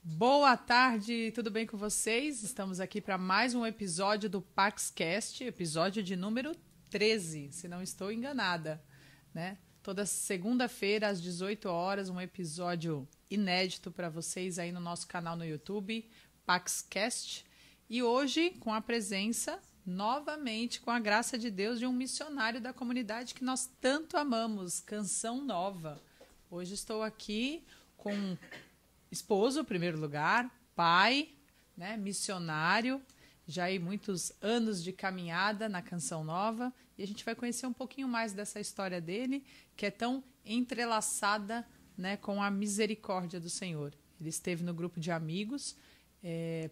Boa tarde, tudo bem com vocês? Estamos aqui para mais um episódio do PaxCast, episódio de número 13, se não estou enganada, né? Toda segunda-feira às 18 horas, um episódio inédito para vocês aí no nosso canal no YouTube, PaxCast. E hoje, com a presença, novamente, com a graça de Deus, de um missionário da comunidade que nós tanto amamos, Canção Nova. Hoje estou aqui com esposo, em primeiro lugar, pai, né, missionário, já aí muitos anos de caminhada na Canção Nova, e a gente vai conhecer um pouquinho mais dessa história dele, que é tão entrelaçada, né, com a misericórdia do Senhor. Ele esteve no grupo de amigos,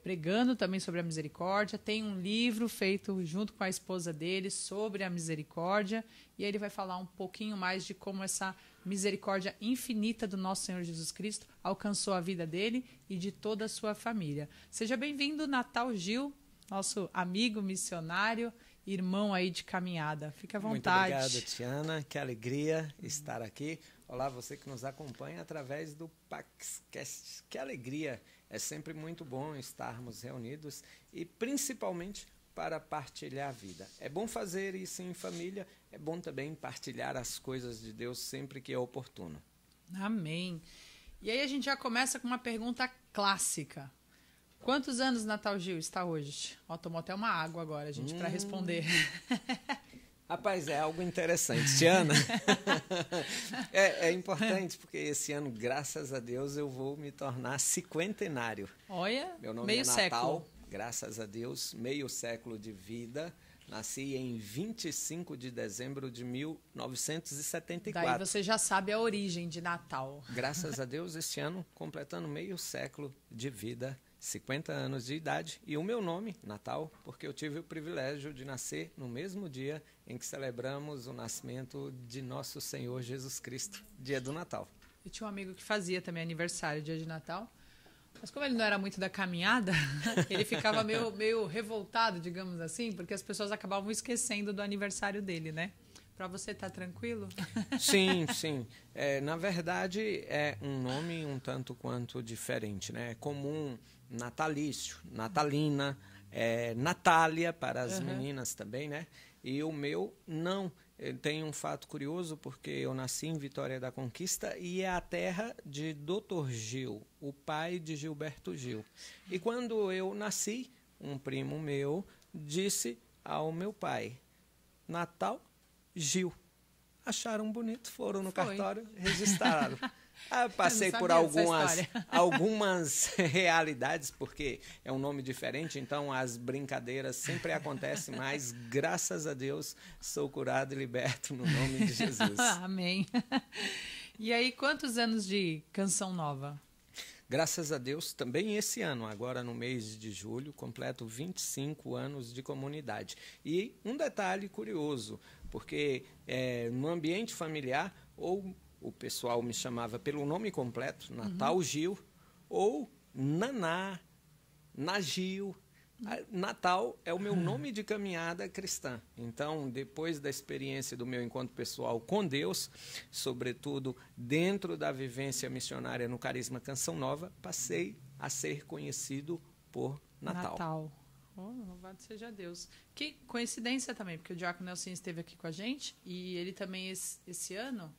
pregando também sobre a misericórdia, tem um livro feito junto com a esposa dele sobre a misericórdia, e aí ele vai falar um pouquinho mais de como essa misericórdia infinita do nosso Senhor Jesus Cristo alcançou a vida dele e de toda a sua família. Seja bem-vindo, Natal Gil, nosso amigo missionário, irmão aí de caminhada. Fique à vontade. Muito obrigado, Tiana. Que alegria estar aqui. Olá, você que nos acompanha através do PaxCast. Que alegria. É sempre muito bom estarmos reunidos e principalmente para partilhar a vida. É bom fazer isso em família, é bom também partilhar as coisas de Deus sempre que é oportuno. Amém. E aí a gente já começa com uma pergunta clássica. Quantos anos Natal Gil está hoje? Ó, tomou até uma água agora, gente, para responder. Rapaz, é algo interessante, Tiana. É importante, porque esse ano, graças a Deus, eu vou me tornar cinquentenário. Olha, meu nome meio é Natal, século. Graças a Deus, meio século de vida. Nasci em 25 de dezembro de 1974. Daí você já sabe a origem de Natal. Graças a Deus, este ano, completando meio século de vida, 50 anos de idade, e o meu nome, Natal, porque eu tive o privilégio de nascer no mesmo dia em que celebramos o nascimento de nosso Senhor Jesus Cristo, dia do Natal. Eu tinha um amigo que fazia também aniversário, dia de Natal, mas como ele não era muito da caminhada, ele ficava meio revoltado, digamos assim, porque as pessoas acabavam esquecendo do aniversário dele, né? Para você tá tranquilo? Sim, sim. Na verdade, é um nome um tanto quanto diferente, né? É comum natalício, natalina, Natália para as meninas também, né? E o meu, não. Tem um fato curioso, porque eu nasci em Vitória da Conquista e é a terra de Dr. Gil, o pai de Gilberto Gil. E quando eu nasci, um primo meu disse ao meu pai, Natal Gil. Acharam bonito, foram no cartório, registraram. Passei por algumas realidades, porque é um nome diferente, então as brincadeiras sempre acontecem, mas graças a Deus sou curado e liberto no nome de Jesus. Amém. E aí, quantos anos de Canção Nova? Graças a Deus, também esse ano, agora no mês de julho, completo 25 anos de comunidade. E um detalhe curioso, porque no ambiente familiar, ou o pessoal me chamava pelo nome completo, Natal Gil, ou Naná, Nagil. Natal é o meu nome de caminhada cristã. Então, depois da experiência do meu encontro pessoal com Deus, sobretudo dentro da vivência missionária no Carisma Canção Nova, passei a ser conhecido por Natal. Oh, louvado seja Deus. Que coincidência também, porque o Diácono Nelson esteve aqui com a gente e ele também esse ano,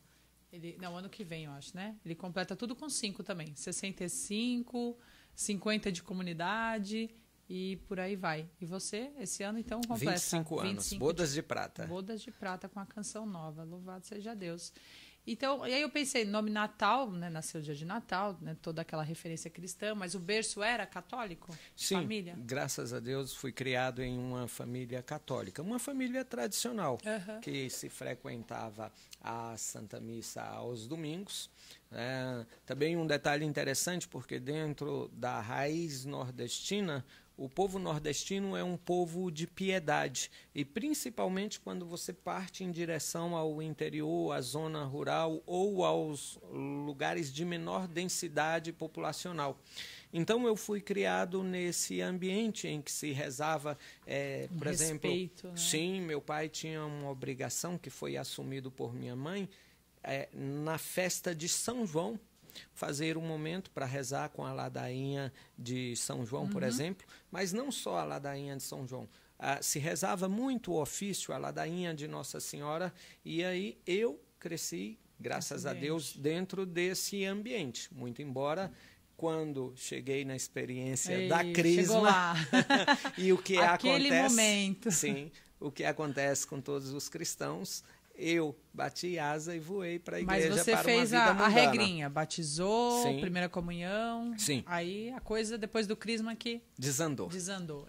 ano que vem, eu acho, né? Ele completa tudo com 5 também. 65, 50 de comunidade e por aí vai. E você, esse ano, então, completa 25 anos, bodas de prata. Bodas de prata com a Canção Nova. Louvado seja Deus. Então, e aí eu pensei, nome Natal, né, nasceu o dia de Natal, né, toda aquela referência cristã, mas o berço era católico? Sim, família? Graças a Deus fui criado em uma família católica, uma família tradicional, que se frequentava a Santa Missa aos domingos. Também um detalhe interessante, porque dentro da raiz nordestina, o povo nordestino é um povo de piedade, e principalmente quando você parte em direção ao interior, à zona rural ou aos lugares de menor densidade populacional. Então eu fui criado nesse ambiente em que se rezava, por exemplo, respeito, né? Sim, meu pai tinha uma obrigação que foi assumido por minha mãe, na festa de São João, fazer um momento para rezar com a ladainha de São João, por exemplo, mas não só a ladainha de São João. Se rezava muito o ofício, a ladainha de Nossa Senhora, e aí eu cresci, graças a Deus, dentro desse ambiente. Muito embora, quando cheguei na experiência da crisma, e o que Aquele acontece... momento. Sim, o que acontece com todos os cristãos... Eu bati asa e voei para a igreja. Mas você para fez uma vida a mundana. regrinha, batizou, Sim. primeira comunhão. Sim. Aí a coisa, depois do crisma, que Desandou.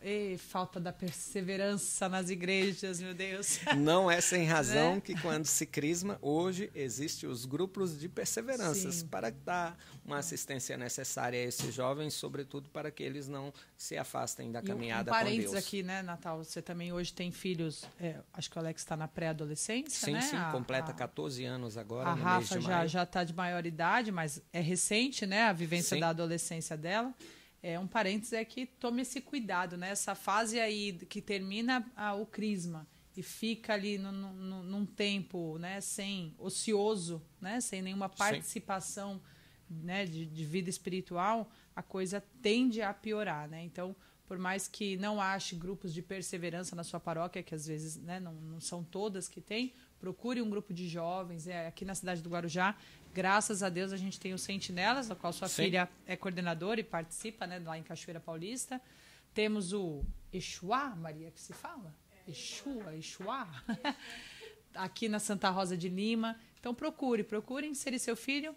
E falta da perseverança nas igrejas, meu Deus. Não é sem razão que quando se crisma, hoje existem os grupos de perseveranças. Sim. Para dar uma assistência necessária a esses jovens, sobretudo para que eles não se afastem da caminhada com Deus. Parênteses aqui, né, Natal? Você também hoje tem filhos, acho que o Alex está na pré-adolescência, sim, né? Sim, completa 14 anos agora, a no Rafa mês de maio. já está de maior idade, mas é recente, né? A vivência da adolescência dela. Um parênteses é que tome esse cuidado, né? Essa fase aí que termina o crisma e fica ali num tempo, né, sem ocioso, né, sem nenhuma participação, né, de vida espiritual, a coisa tende a piorar, né? Então, por mais que não ache grupos de perseverança na sua paróquia, que às vezes, né, não são todas que tem, procure um grupo de jovens. Aqui na cidade do Guarujá, graças a Deus, a gente tem o Sentinelas, da qual sua filha é coordenadora e participa, né, lá em Cachoeira Paulista. Temos o Exuá, Maria, que se fala? Exuá. Aqui na Santa Rosa de Lima. Então, procure inserir seu filho,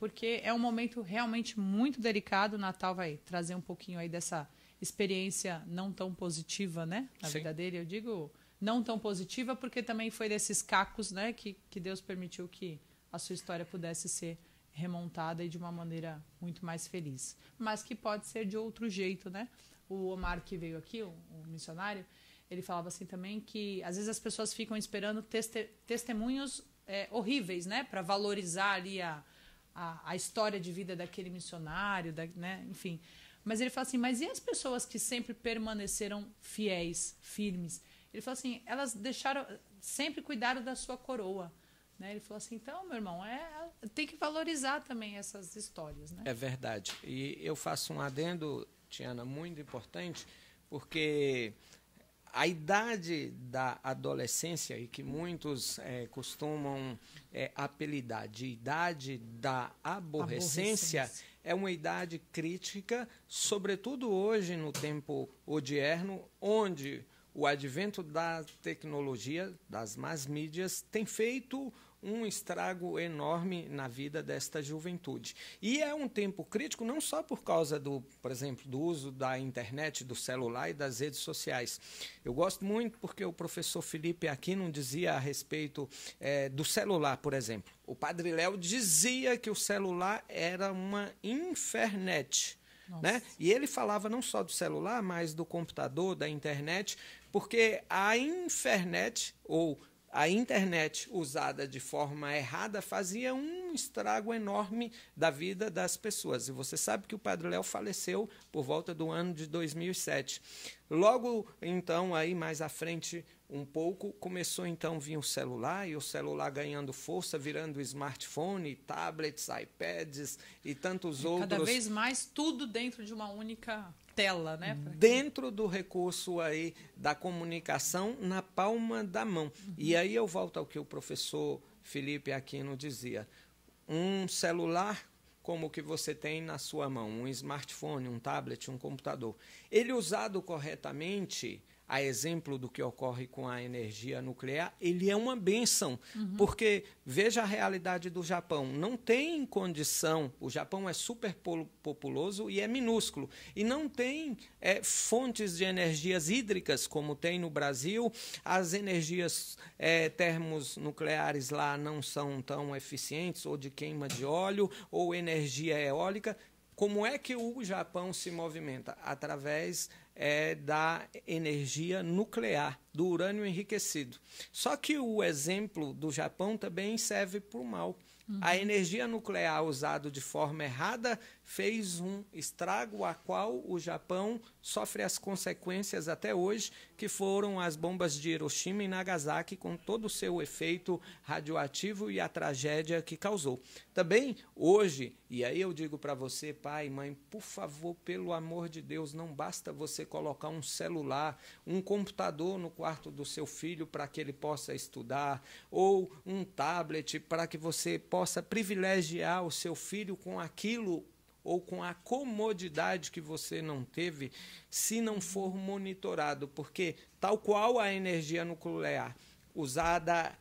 porque é um momento realmente muito delicado. O Natal vai trazer um pouquinho aí dessa experiência não tão positiva, né, na vida dele. Eu digo não tão positiva porque também foi desses cacos, né, que Deus permitiu que a sua história pudesse ser remontada e de uma maneira muito mais feliz. Mas que pode ser de outro jeito, né? O Omar, que veio aqui, o missionário, ele falava assim também que às vezes as pessoas ficam esperando testemunhos horríveis, né, para valorizar ali a história de vida daquele missionário, né? Enfim. Mas ele fala assim, mas e as pessoas que sempre permaneceram fiéis, firmes? Ele falou assim, elas sempre cuidaram da sua coroa. Né? Ele falou assim, então, meu irmão, tem que valorizar também essas histórias. Né? É verdade. E eu faço um adendo, Tiana, muito importante, porque a idade da adolescência, e que muitos costumam apelidar de idade da aborrecência, é uma idade crítica, sobretudo hoje, no tempo odierno, onde o advento da tecnologia, das mass mídias, tem feito um estrago enorme na vida desta juventude. E é um tempo crítico não só por causa por exemplo, do uso da internet, do celular e das redes sociais. Eu gosto muito porque o professor Felipe Aquino dizia a respeito do celular, por exemplo. O Padre Léo dizia que o celular era uma infernet. Né? E ele falava não só do celular, mas do computador, da internet, porque a infernet, ou a internet usada de forma errada, fazia um estrago enorme da vida das pessoas. E você sabe que o Padre Léo faleceu por volta do ano de 2007. Logo, então, aí mais à frente um pouco, começou então a vir o celular, e o celular ganhando força, virando smartphone, tablets, iPads e tantos outros. Cada vez mais tudo dentro de uma única tela, né? Dentro do recurso aí da comunicação na palma da mão. E aí eu volto ao que o professor Felipe Aquino dizia. Um celular como o que você tem na sua mão, um smartphone, um tablet, um computador. Ele usado corretamente, a exemplo do que ocorre com a energia nuclear, ele é uma bênção, porque veja a realidade do Japão, não tem condição, o Japão é super populoso e é minúsculo, e não tem fontes de energias hídricas como tem no Brasil, as energias termonucleares lá não são tão eficientes, ou de queima de óleo, ou energia eólica. Como é que o Japão se movimenta? Através da energia nuclear, do urânio enriquecido. Só que o exemplo do Japão também serve para o mal. A energia nuclear usada de forma errada fez um estrago a qual o Japão sofre as consequências até hoje, que foram as bombas de Hiroshima e Nagasaki, com todo o seu efeito radioativo e a tragédia que causou. também hoje, e aí eu digo para você, pai, mãe, por favor, pelo amor de Deus, não basta você colocar um celular, um computador no quarto do seu filho para que ele possa estudar, ou um tablet para que você possa privilegiar o seu filho com aquilo ou com a comodidade que você não teve, se não for monitorado, porque tal qual a energia nuclear usada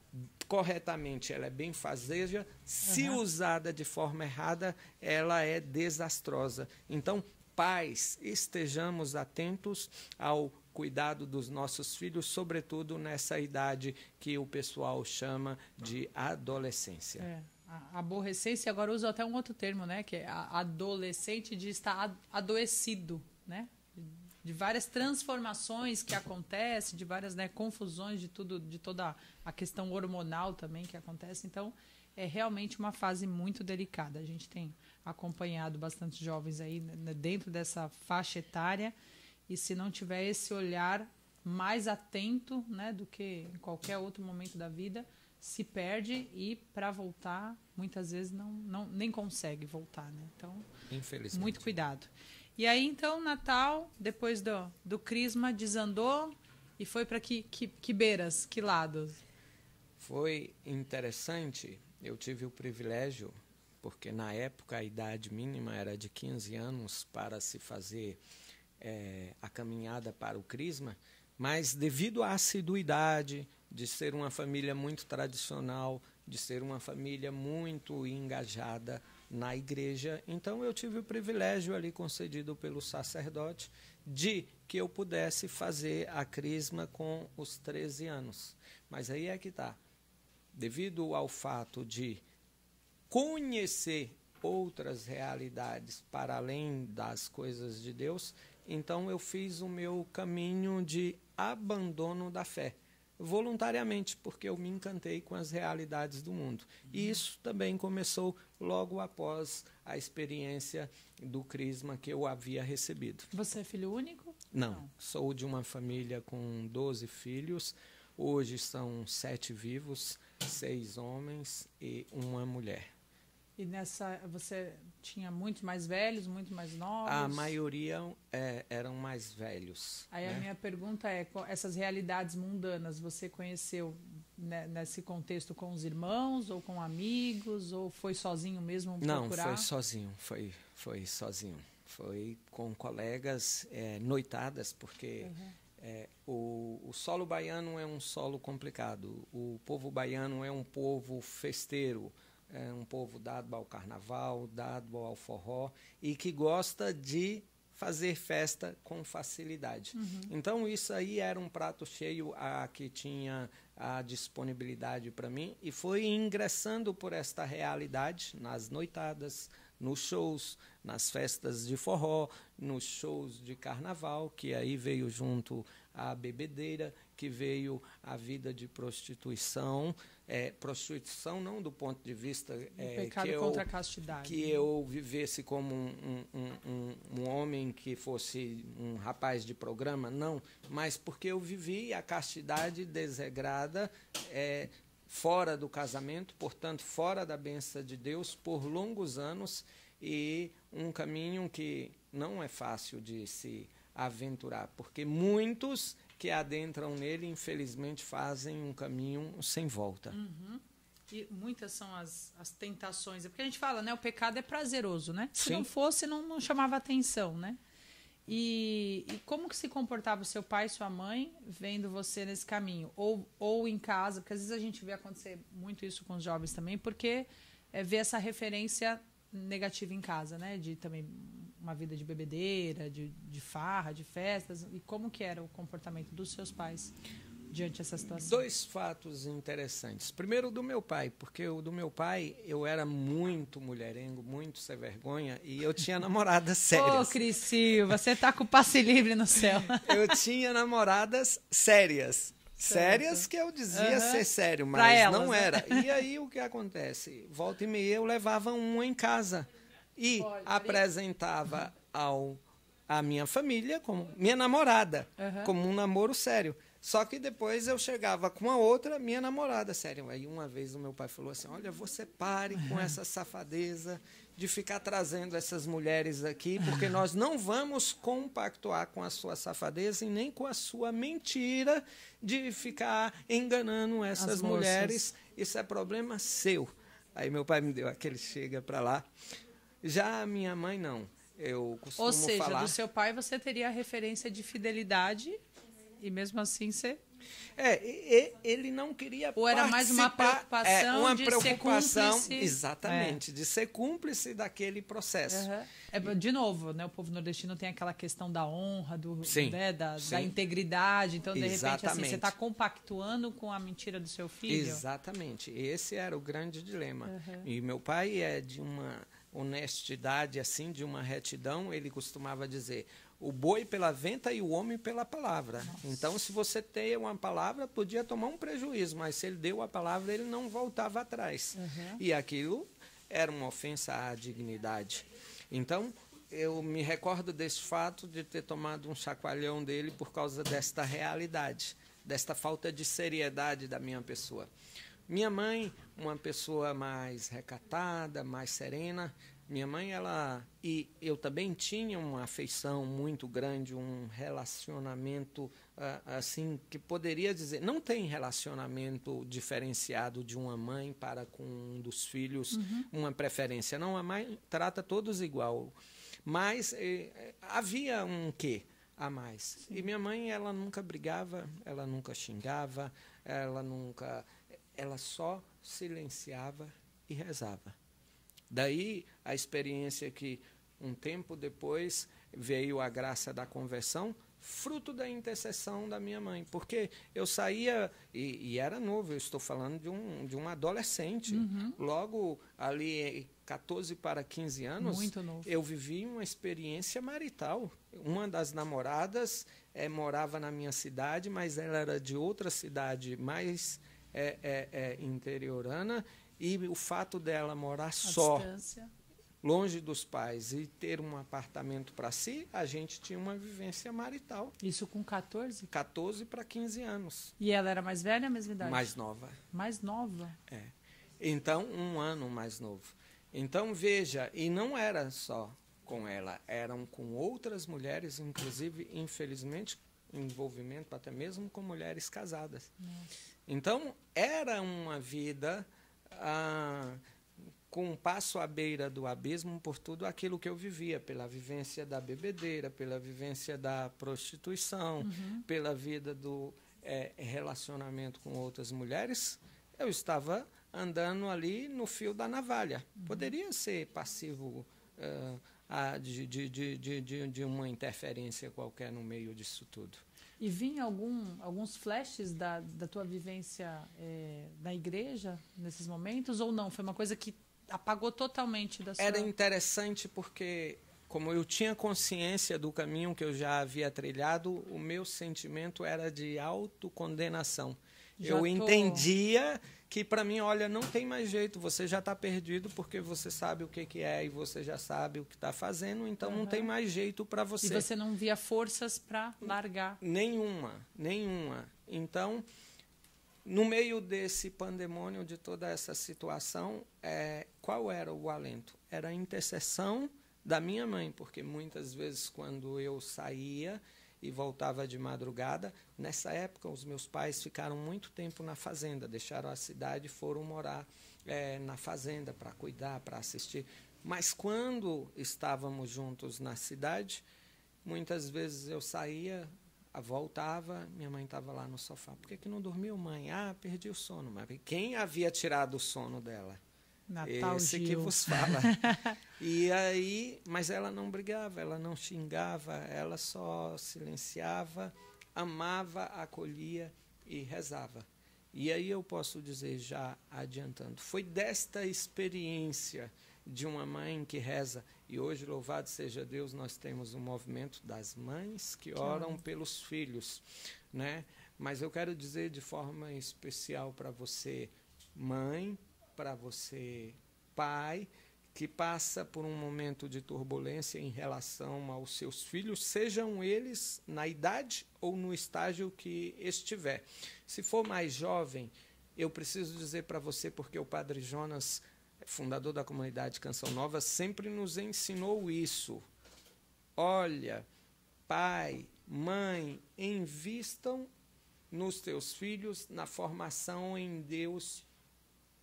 corretamente, ela é benfazeja, se usada de forma errada, ela é desastrosa. Então, pais, estejamos atentos ao cuidado dos nossos filhos, sobretudo nessa idade que o pessoal chama de adolescência. A aborrecência, agora uso até um outro termo, né? Que é adolescente de estar adoecido, né? De várias transformações que acontecem, de várias, né, confusões de tudo, de toda a questão hormonal também que acontece. Então, é realmente uma fase muito delicada. A gente tem acompanhado bastante jovens aí, né, dentro dessa faixa etária, e se não tiver esse olhar mais atento, né, do que em qualquer outro momento da vida, se perde e para voltar, muitas vezes nem consegue voltar, né? Então, infelizmente, muito cuidado. E aí, então, Natal, depois do crisma, desandou e foi para que beiras, que lados? Foi interessante, eu tive o privilégio, porque na época a idade mínima era de 15 anos para se fazer a caminhada para o crisma, mas devido à assiduidade de ser uma família muito tradicional, de ser uma família muito engajada na igreja, então eu tive o privilégio ali concedido pelo sacerdote de que eu pudesse fazer a crisma com os 13 anos. Mas aí é que está. Devido ao fato de conhecer outras realidades para além das coisas de Deus, então eu fiz o meu caminho de abandono da fé, voluntariamente, porque eu me encantei com as realidades do mundo. E isso também começou logo após a experiência do crisma que eu havia recebido. Você é filho único? Não, sou de uma família com 12 filhos. Hoje são 7 vivos, 6 homens e uma mulher. E nessa, você tinha muitos mais velhos, muito mais novos? A maioria eram mais velhos. Aí a minha pergunta é, essas realidades mundanas, você conheceu, né, nesse contexto com os irmãos, ou com amigos, ou foi sozinho mesmo procurar? Não, foi sozinho, foi sozinho. Foi com colegas, noitadas, porque o solo baiano é um solo complicado. O povo baiano é um povo festeiro, é um povo dado ao carnaval, dado ao forró, e que gosta de fazer festa com facilidade. Então, isso aí era um prato cheio que tinha a disponibilidade para mim, e foi ingressando por esta realidade nas noitadas, nos shows, nas festas de forró, nos shows de carnaval, que aí veio junto a bebedeira, que veio a vida de prostituição, prostituição não do ponto de vista pecado contra a castidade, que eu vivesse como um homem que fosse um rapaz de programa, não, mas porque eu vivi a castidade desregrada, fora do casamento, portanto, fora da bênção de Deus, por longos anos, e um caminho que não é fácil de se aventurar, porque muitos que adentram nele, infelizmente, fazem um caminho sem volta. E muitas são as tentações, porque a gente fala, né, o pecado é prazeroso, né? Se Sim. não fosse, não chamava atenção, né? E como que se comportava o seu pai e sua mãe vendo você nesse caminho? Ou em casa, porque às vezes a gente vê acontecer muito isso com os jovens também, porque vê essa referência negativa em casa, né? De também uma vida de bebedeira, de farra, de festas. E como que era o comportamento dos seus pais diante dessa situação? 2 fatos interessantes. Primeiro, do meu pai, porque o do meu pai, eu era muito mulherengo, muito sem vergonha, e eu tinha namoradas sérias. Ô, Cris Silva, você tá com o passe livre no céu. Eu tinha namoradas sérias. Sérias que eu dizia ser sério, Pra mas elas, não né? era. E aí o que acontece? Volta e meia eu levava uma em casa e apresentava à minha família como minha namorada, como um namoro sério. Só que depois eu chegava com a outra, minha namorada, sério. Aí uma vez o meu pai falou assim, olha, você pare com essa safadeza de ficar trazendo essas mulheres aqui, porque nós não vamos compactuar com a sua safadeza e nem com a sua mentira de ficar enganando essas mulheres. Isso é problema seu. Aí meu pai me deu aquele chega para lá. Já a minha mãe, não. Eu costumo falar... Ou seja, do seu pai você teria a referência de fidelidade e mesmo assim você... ele não queria Ou era mais uma preocupação de ser cúmplice. Exatamente, de ser cúmplice daquele processo. De novo, né, o povo nordestino tem aquela questão da honra, sim, né, da integridade. Então, de repente, assim, você está compactuando com a mentira do seu filho. Exatamente. Esse era o grande dilema. E meu pai é de uma honestidade, assim, de uma retidão. Ele costumava dizer... O boi pela venta e o homem pela palavra. Nossa. Então, se você tem uma palavra, podia tomar um prejuízo, mas se ele deu a palavra, ele não voltava atrás. E aquilo era uma ofensa à dignidade. Então, eu me recordo desse fato de ter tomado um chacoalhão dele por causa desta realidade, desta falta de seriedade da minha pessoa. Minha mãe, uma pessoa mais recatada, mais serena. Minha mãe, e eu também tinha uma afeição muito grande, um relacionamento, assim, que poderia dizer, não tem relacionamento diferenciado de uma mãe para com um dos filhos, uma preferência. Não, a mãe trata todos igual, mas havia um quê a mais. Sim. E minha mãe, ela nunca brigava, ela nunca xingava, ela só silenciava e rezava. Daí a experiência que, um tempo depois, veio a graça da conversão, fruto da intercessão da minha mãe. Porque eu saía, e era novo, eu estou falando de um adolescente. Logo ali, 14 para 15 anos, muito novo. Eu vivi uma experiência marital. Uma das namoradas morava na minha cidade, mas ela era de outra cidade mais interiorana. E o fato dela morar só, longe dos pais, e ter um apartamento para si, a gente tinha uma vivência marital. Isso com 14? 14 para 15 anos. E ela era mais velha ou a mesma idade? Mais nova. Mais nova? Então, 1 ano mais novo. Então, veja, e não era só com ela, eram com outras mulheres, inclusive, infelizmente, envolvimento até mesmo com mulheres casadas. Nossa. Então, era uma vida... com um passo à beira do abismo por tudo aquilo que eu vivia, pela vivência da bebedeira, pela vivência da prostituição, pela vida do relacionamento com outras mulheres, eu estava andando ali no fio da navalha. Poderia ser passivo de uma interferência qualquer no meio disso tudo. E vinha alguns flashes da tua vivência na igreja nesses momentos ou não? Foi uma coisa que apagou totalmente da sua... Era interessante porque, como eu tinha consciência do caminho que eu já havia trilhado, o meu sentimento era de autocondenação. Eu entendia que, para mim, olha, não tem mais jeito, você já está perdido porque você sabe o que é e você já sabe o que está fazendo, então não tem mais jeito para você. E você não via forças para largar? Nenhuma. Então, no meio desse pandemônio, de toda essa situação, qual era o alento? Era a intercessão da minha mãe, porque muitas vezes quando eu saía e voltava de madrugada, nessa época os meus pais ficaram muito tempo na fazenda, deixaram a cidade e foram morar na fazenda para cuidar, para assistir. Mas quando estávamos juntos na cidade, muitas vezes eu saía, voltava, minha mãe estava lá no sofá. Por que não dormiu, mãe? Perdi o sono. Mas quem havia tirado o sono dela? Natal, esse Gil. que vos fala. E aí, mas ela não brigava, ela não xingava, ela só silenciava, amava, acolhia e rezava. E aí eu posso dizer, já adiantando, foi desta experiência de uma mãe que reza, e hoje, louvado seja Deus, nós temos um movimento das mães que oram pelos filhos, né? Mas eu quero dizer de forma especial para você, mãe, para você, pai, que passa por um momento de turbulência em relação aos seus filhos, sejam eles na idade ou no estágio que estiver. Se for mais jovem, eu preciso dizer para você, porque o Padre Jonas, fundador da comunidade Canção Nova, sempre nos ensinou isso. Olha, pai, mãe, invistam nos teus filhos, na formação em Deus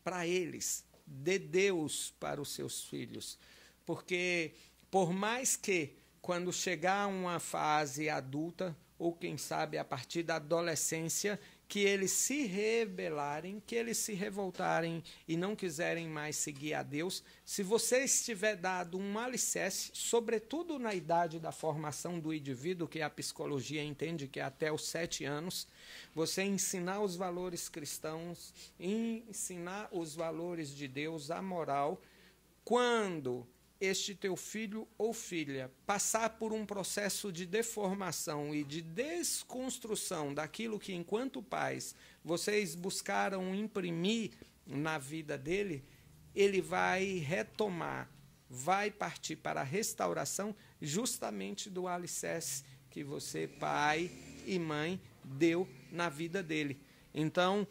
para eles. Dê Deus para os seus filhos. Porque, por mais que, quando chegar uma fase adulta, ou quem sabe a partir da adolescência, que eles se rebelarem, que eles se revoltarem e não quiserem mais seguir a Deus, se você estiver dado um alicerce, sobretudo na idade da formação do indivíduo, que a psicologia entende que é até os 7 anos, você ensinar os valores cristãos, ensinar os valores de Deus, a moral, quando este teu filho ou filha passar por um processo de deformação e de desconstrução daquilo que, enquanto pais, vocês buscaram imprimir na vida dele, ele vai retomar, vai partir para a restauração justamente do alicerce que você, pai e mãe, deu na vida dele. Então,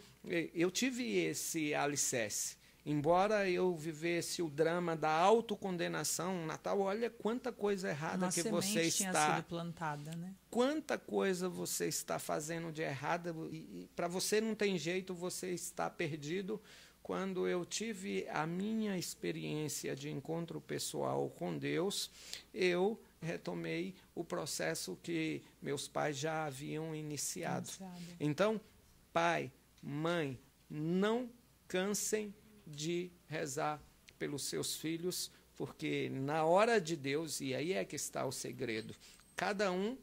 eu tive esse alicerce. Embora eu vivesse o drama da autocondenação, Natal, olha quanta coisa errada que você está... tinha sido plantada, né? Quanta coisa você está fazendo de errada, e para você não tem jeito, você está perdido. Quando eu tive a minha experiência de encontro pessoal com Deus, eu retomei o processo que meus pais já haviam iniciado. Então, pai, mãe, não cansem de rezar pelos seus filhos, porque na hora de Deus, e aí é que está o segredo, cada um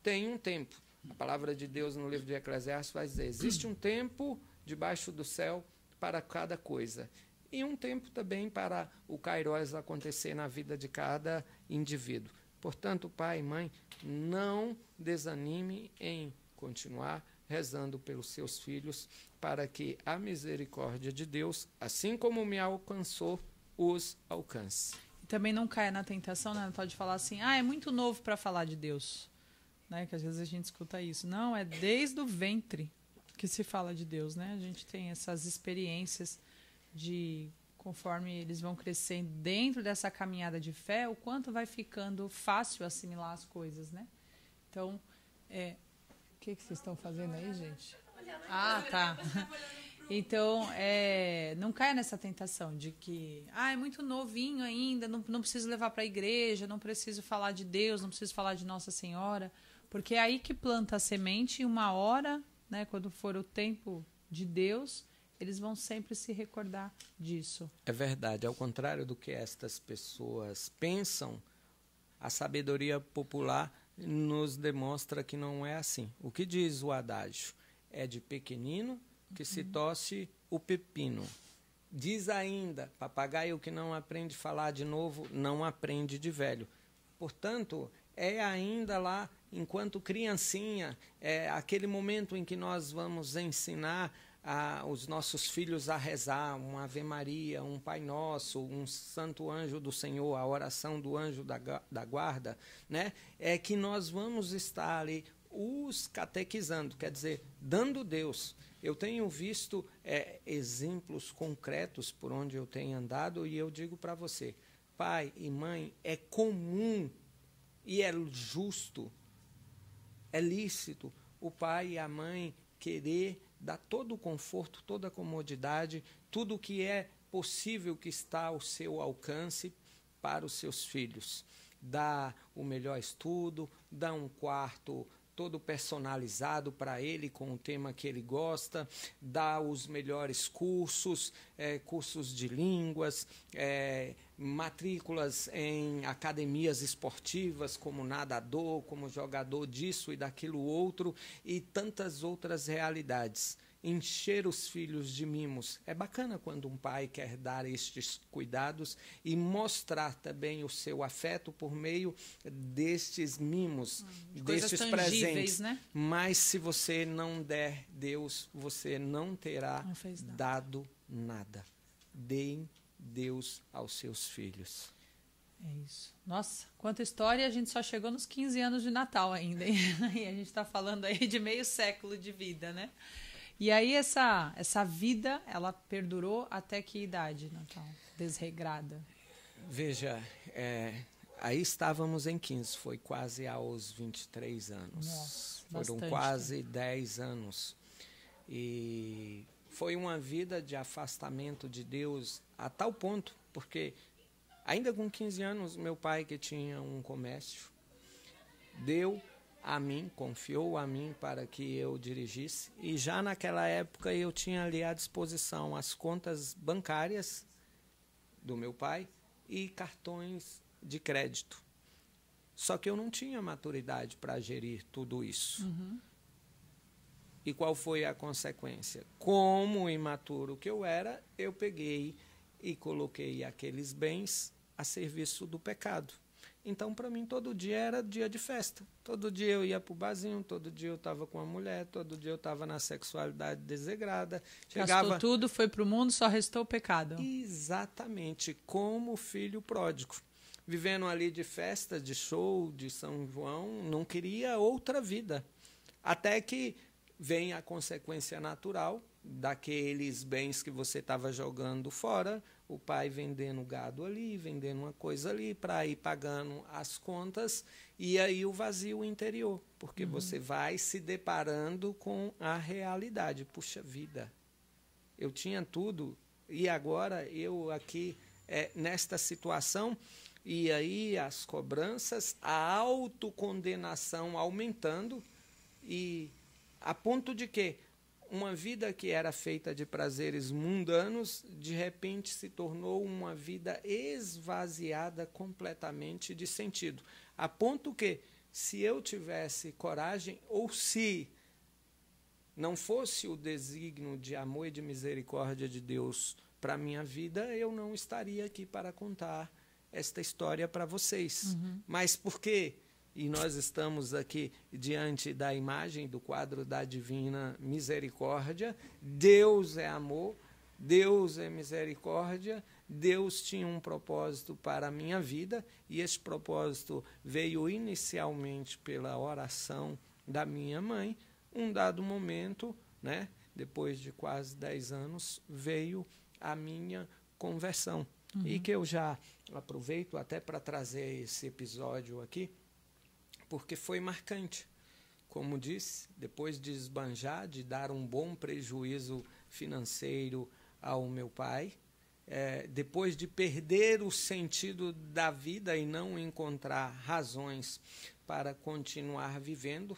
tem um tempo. A palavra de Deus no livro de Eclesiastes vai dizer, existe um tempo debaixo do céu para cada coisa, e um tempo também para o Kairos acontecer na vida de cada indivíduo. Portanto, pai e mãe, não desanime em continuar rezando pelos seus filhos, para que a misericórdia de Deus, assim como me alcançou, os alcance. E também não caia na tentação, né? Pode falar assim, é muito novo para falar de Deus. Né? Que às vezes a gente escuta isso. Não, é desde o ventre que se fala de Deus. Né? A gente tem essas experiências de, conforme eles vão crescendo dentro dessa caminhada de fé, o quanto vai ficando fácil assimilar as coisas. Né? Então, o que vocês estão fazendo aí, gente? Tá. Então, não caia nessa tentação de que é muito novinho ainda, não preciso levar para a igreja, não preciso falar de Deus, não preciso falar de Nossa Senhora, porque é aí que planta a semente e uma hora, né, quando for o tempo de Deus, eles vão sempre se recordar disso. É verdade, ao contrário do que estas pessoas pensam, a sabedoria popular nos demonstra que não é assim. O que diz o adágio? É de pequenino que se torce o pepino. Diz ainda, papagaio que não aprende a falar de novo, não aprende de velho. Portanto, é ainda lá, enquanto criancinha, é aquele momento em que nós vamos ensinar os nossos filhos a rezar uma Ave Maria, um Pai Nosso, um Santo Anjo do Senhor, a oração do anjo da guarda, né? É que nós vamos estar ali os catequizando, quer dizer, dando Deus. Eu tenho visto exemplos concretos por onde eu tenho andado e eu digo para você, pai e mãe, é comum e é justo, é lícito o pai e a mãe querer dar todo o conforto, toda a comodidade, tudo o que é possível que está ao seu alcance para os seus filhos. Dar o melhor estudo, dar um quarto todo personalizado para ele, com o tema que ele gosta, dar os melhores cursos, cursos de línguas, matrículas em academias esportivas, como nadador, como jogador disso e daquilo outro, e tantas outras realidades. Encher os filhos de mimos. É bacana quando um pai quer dar estes cuidados e mostrar também o seu afeto por meio destes mimos, destes presentes. Né? Mas se você não der Deus, você não terá dado nada. Deem Deus aos seus filhos. É isso. Nossa, quanta história, a gente só chegou nos 15 anos de Natal ainda, hein? E a gente está falando aí de meio século de vida, né? E aí essa vida, ela perdurou até que idade, Natal? Desregrada. Veja, aí estávamos em 15, foi quase aos 23 anos. Nossa, foram bastante quase tempo. 10 anos. E foi uma vida de afastamento de Deus a tal ponto, porque ainda com 15 anos, meu pai, que tinha um comércio, deu a mim, confiou a mim para que eu dirigisse. E já naquela época eu tinha ali à disposição as contas bancárias do meu pai e cartões de crédito. Só que eu não tinha maturidade para gerir tudo isso. Uhum. E qual foi a consequência? Como imaturo que eu era, eu peguei e coloquei aqueles bens a serviço do pecado. Então, para mim, todo dia era dia de festa. Todo dia eu ia para o barzinho, todo dia eu estava com a mulher, todo dia eu estava na sexualidade desregrada. Gastou tudo, foi para o mundo, só restou o pecado. Exatamente, como filho pródigo. Vivendo ali de festa, de show, de São João, não queria outra vida. Até que vem a consequência natural daqueles bens que você estava jogando fora, o pai vendendo gado ali, vendendo uma coisa ali, para ir pagando as contas, e aí o vazio interior, porque você vai se deparando com a realidade. Puxa vida, eu tinha tudo, e agora eu aqui nesta situação, e aí as cobranças, a autocondenação aumentando, e a ponto de que uma vida que era feita de prazeres mundanos, de repente se tornou uma vida esvaziada completamente de sentido. A ponto que, se eu tivesse coragem, ou se não fosse o desígnio de amor e de misericórdia de Deus para a minha vida, eu não estaria aqui para contar esta história para vocês. Uhum. Mas por quê? E nós estamos aqui diante da imagem do quadro da Divina Misericórdia. Deus é amor, Deus é misericórdia, Deus tinha um propósito para a minha vida, e esse propósito veio inicialmente pela oração da minha mãe. Um dado momento, né, depois de quase 10 anos, veio a minha conversão. Uhum. E que eu já aproveito até para trazer esse episódio aqui, porque foi marcante. Como disse, depois de esbanjar, de dar um bom prejuízo financeiro ao meu pai, depois de perder o sentido da vida e não encontrar razões para continuar vivendo,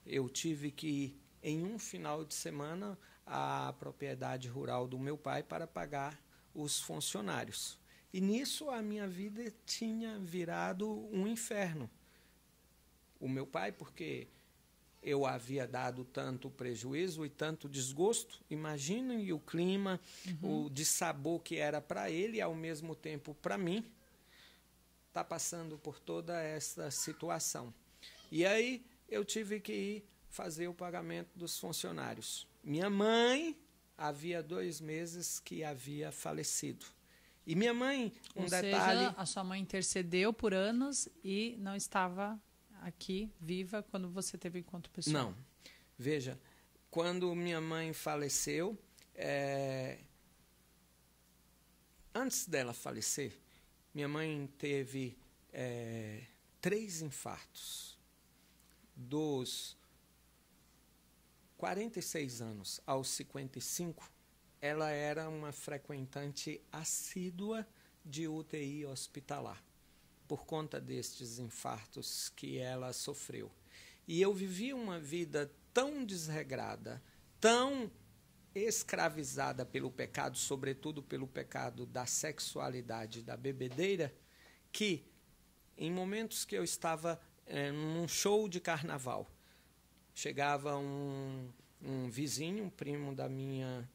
eu tive que ir em um final de semana à propriedade rural do meu pai para pagar os funcionários. E nisso a minha vida tinha virado um inferno. O meu pai, porque eu havia dado tanto prejuízo e tanto desgosto, imaginem o clima, o dissabor que era para ele e ao mesmo tempo para mim, está passando por toda essa situação. E aí eu tive que ir fazer o pagamento dos funcionários. Minha mãe havia 2 meses que havia falecido. E minha mãe, detalhe... Seja, a sua mãe intercedeu por anos e não estava aqui, viva, quando você teve encontro pessoal? Não. Veja, quando minha mãe faleceu, antes dela falecer, minha mãe teve 3 infartos. Dos 46 anos aos 55, ela era uma frequentante assídua de UTI hospitalar, por conta destes infartos que ela sofreu. E eu vivi uma vida tão desregrada, tão escravizada pelo pecado, sobretudo pelo pecado da sexualidade, da bebedeira, que em momentos que eu estava num show de carnaval, chegava um vizinho, um primo da minha,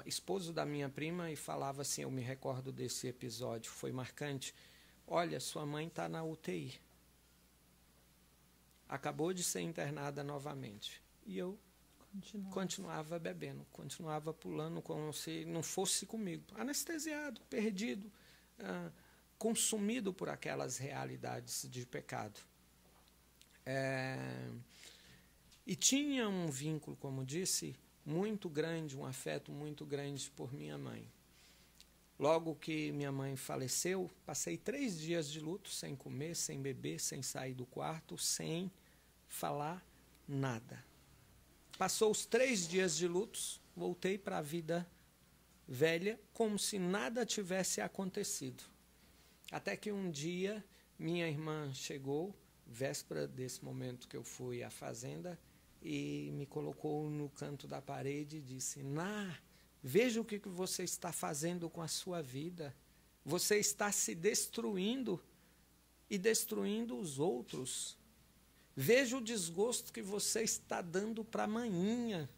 esposo da minha prima, e falava assim, eu me recordo desse episódio, foi marcante: olha, sua mãe está na UTI. Acabou de ser internada novamente. E eu continuava bebendo, continuava pulando como se não fosse comigo. Anestesiado, perdido, consumido por aquelas realidades de pecado. E tinha um vínculo, como disse, muito grande, um afeto muito grande por minha mãe. Logo que minha mãe faleceu, passei 3 dias de luto, sem comer, sem beber, sem sair do quarto, sem falar nada. Passou os 3 dias de luto, voltei para a vida velha, como se nada tivesse acontecido. Até que um dia, minha irmã chegou, véspera desse momento que eu fui à fazenda, e me colocou no canto da parede e disse: Ná, veja o que você está fazendo com a sua vida. Você está se destruindo e destruindo os outros. Veja o desgosto que você está dando para a maninha.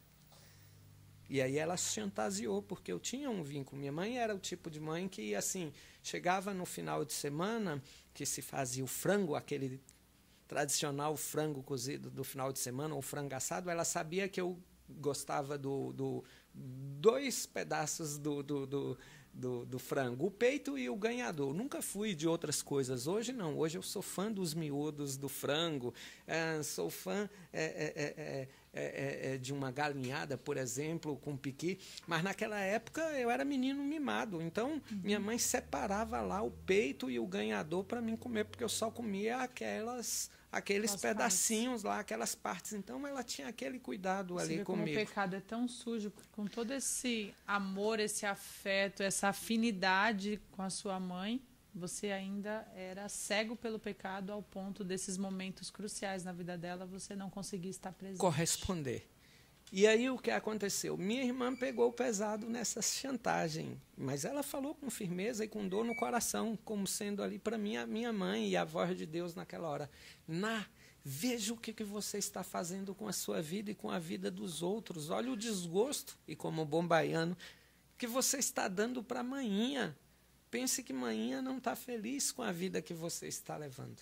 E aí ela chantageou, porque eu tinha um vínculo. Minha mãe era o tipo de mãe que, assim, chegava no final de semana, que se fazia o frango, aquele tradicional frango cozido do final de semana, ou frango assado, ela sabia que eu gostava 2 pedaços do frango, o peito e o ganhador. Nunca fui de outras coisas. Hoje não. Hoje eu sou fã dos miúdos do frango, sou fã de uma galinhada, por exemplo, com piqui. Mas naquela época eu era menino mimado. Então, minha mãe separava lá o peito e o ganhador para mim comer, porque eu só comia aqueles pedacinhos lá, aquelas partes. Então, ela tinha aquele cuidado ali comigo. Como o pecado é tão sujo, com todo esse amor, esse afeto, essa afinidade com a sua mãe, você ainda era cego pelo pecado ao ponto desses momentos cruciais na vida dela, você não conseguia estar presente. Corresponder. E aí o que aconteceu? Minha irmã pegou pesado nessa chantagem, mas ela falou com firmeza e com dor no coração, como sendo ali para mim a minha mãe e a voz de Deus naquela hora. Ná, veja o que você está fazendo com a sua vida e com a vida dos outros. Olha o desgosto, e como bom baiano, que você está dando para a maninha. Pense que maninha não está feliz com a vida que você está levando.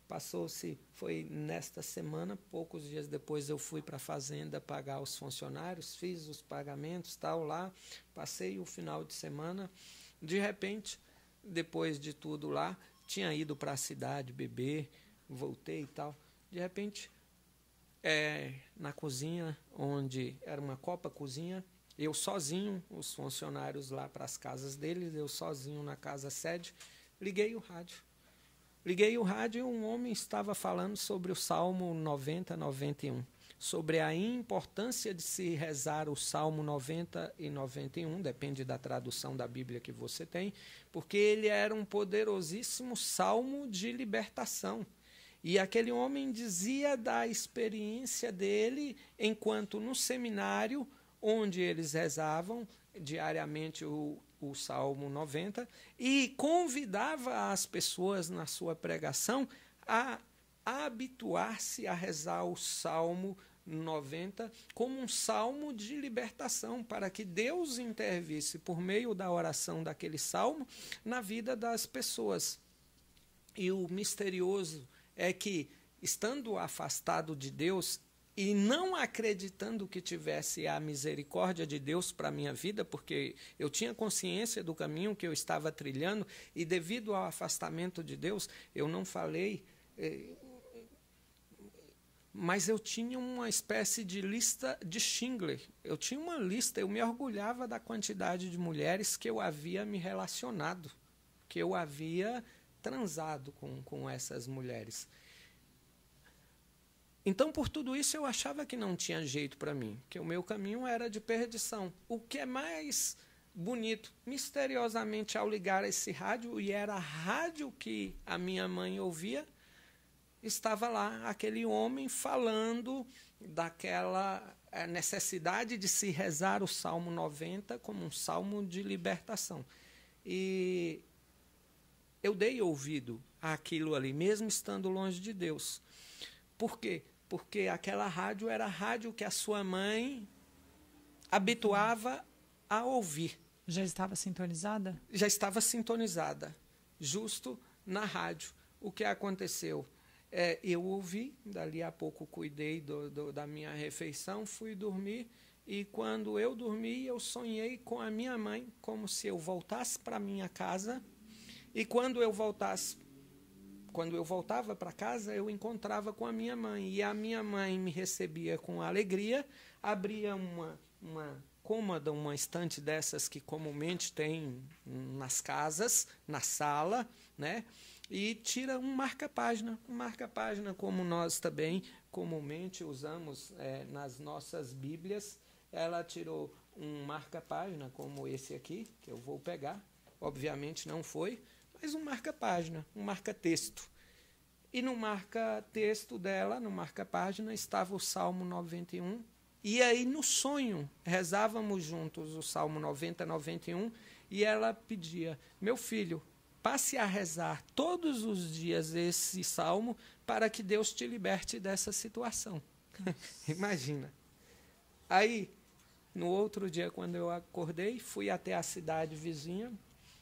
Passou-se, foi nesta semana, poucos dias depois eu fui para a fazenda pagar os funcionários, fiz os pagamentos, tal lá, passei o final de semana. De repente, depois de tudo lá, tinha ido para a cidade beber, voltei e tal. De repente, na cozinha, onde era uma copa-cozinha, eu sozinho, os funcionários lá para as casas deles, eu sozinho na casa sede, liguei o rádio. Liguei o rádio e um homem estava falando sobre o Salmo 90, 91, sobre a importância de se rezar o Salmo 90 e 91, depende da tradução da Bíblia que você tem, porque ele era um poderosíssimo salmo de libertação. E aquele homem dizia da experiência dele enquanto no seminário, onde eles rezavam diariamente o Salmo 90, e convidava as pessoas na sua pregação a habituar-se a rezar o Salmo 90 como um salmo de libertação, para que Deus intervisse por meio da oração daquele salmo na vida das pessoas. E o misterioso é que, estando afastado de Deus, e não acreditando que tivesse a misericórdia de Deus para a minha vida, porque eu tinha consciência do caminho que eu estava trilhando, e devido ao afastamento de Deus, eu não falei, mas eu tinha uma espécie de lista de Schindler. Eu tinha uma lista, eu me orgulhava da quantidade de mulheres que eu havia me relacionado, que eu havia transado com essas mulheres. Então, por tudo isso, eu achava que não tinha jeito para mim, que o meu caminho era de perdição. O que é mais bonito, misteriosamente, ao ligar esse rádio, e era a rádio que a minha mãe ouvia, estava lá aquele homem falando daquela necessidade de se rezar o Salmo 90 como um salmo de libertação. E eu dei ouvido àquilo ali, mesmo estando longe de Deus. Por quê? Porque aquela rádio era a rádio que a sua mãe habituava a ouvir. Já estava sintonizada? Já estava sintonizada, justo na rádio. O que aconteceu? eu ouvi, dali a pouco cuidei da minha refeição, fui dormir, e quando eu dormi, eu sonhei com a minha mãe, como se eu voltasse para minha casa, e quando eu voltava para casa, eu encontrava com a minha mãe, e a minha mãe me recebia com alegria, abria uma cômoda, uma estante dessas que comumente tem nas casas, na sala, né? E tira um marca-página como nós também comumente usamos nas nossas Bíblias. Ela tirou um marca-página como esse aqui, que eu vou pegar, obviamente não foi, mas um marca-página, um marca-texto. E no marca-texto dela, no marca-página, estava o Salmo 91. E aí, no sonho, rezávamos juntos o Salmo 90, 91, e ela pedia: meu filho, passe a rezar todos os dias esse salmo para que Deus te liberte dessa situação. Imagina. Aí, no outro dia, quando eu acordei, fui até a cidade vizinha,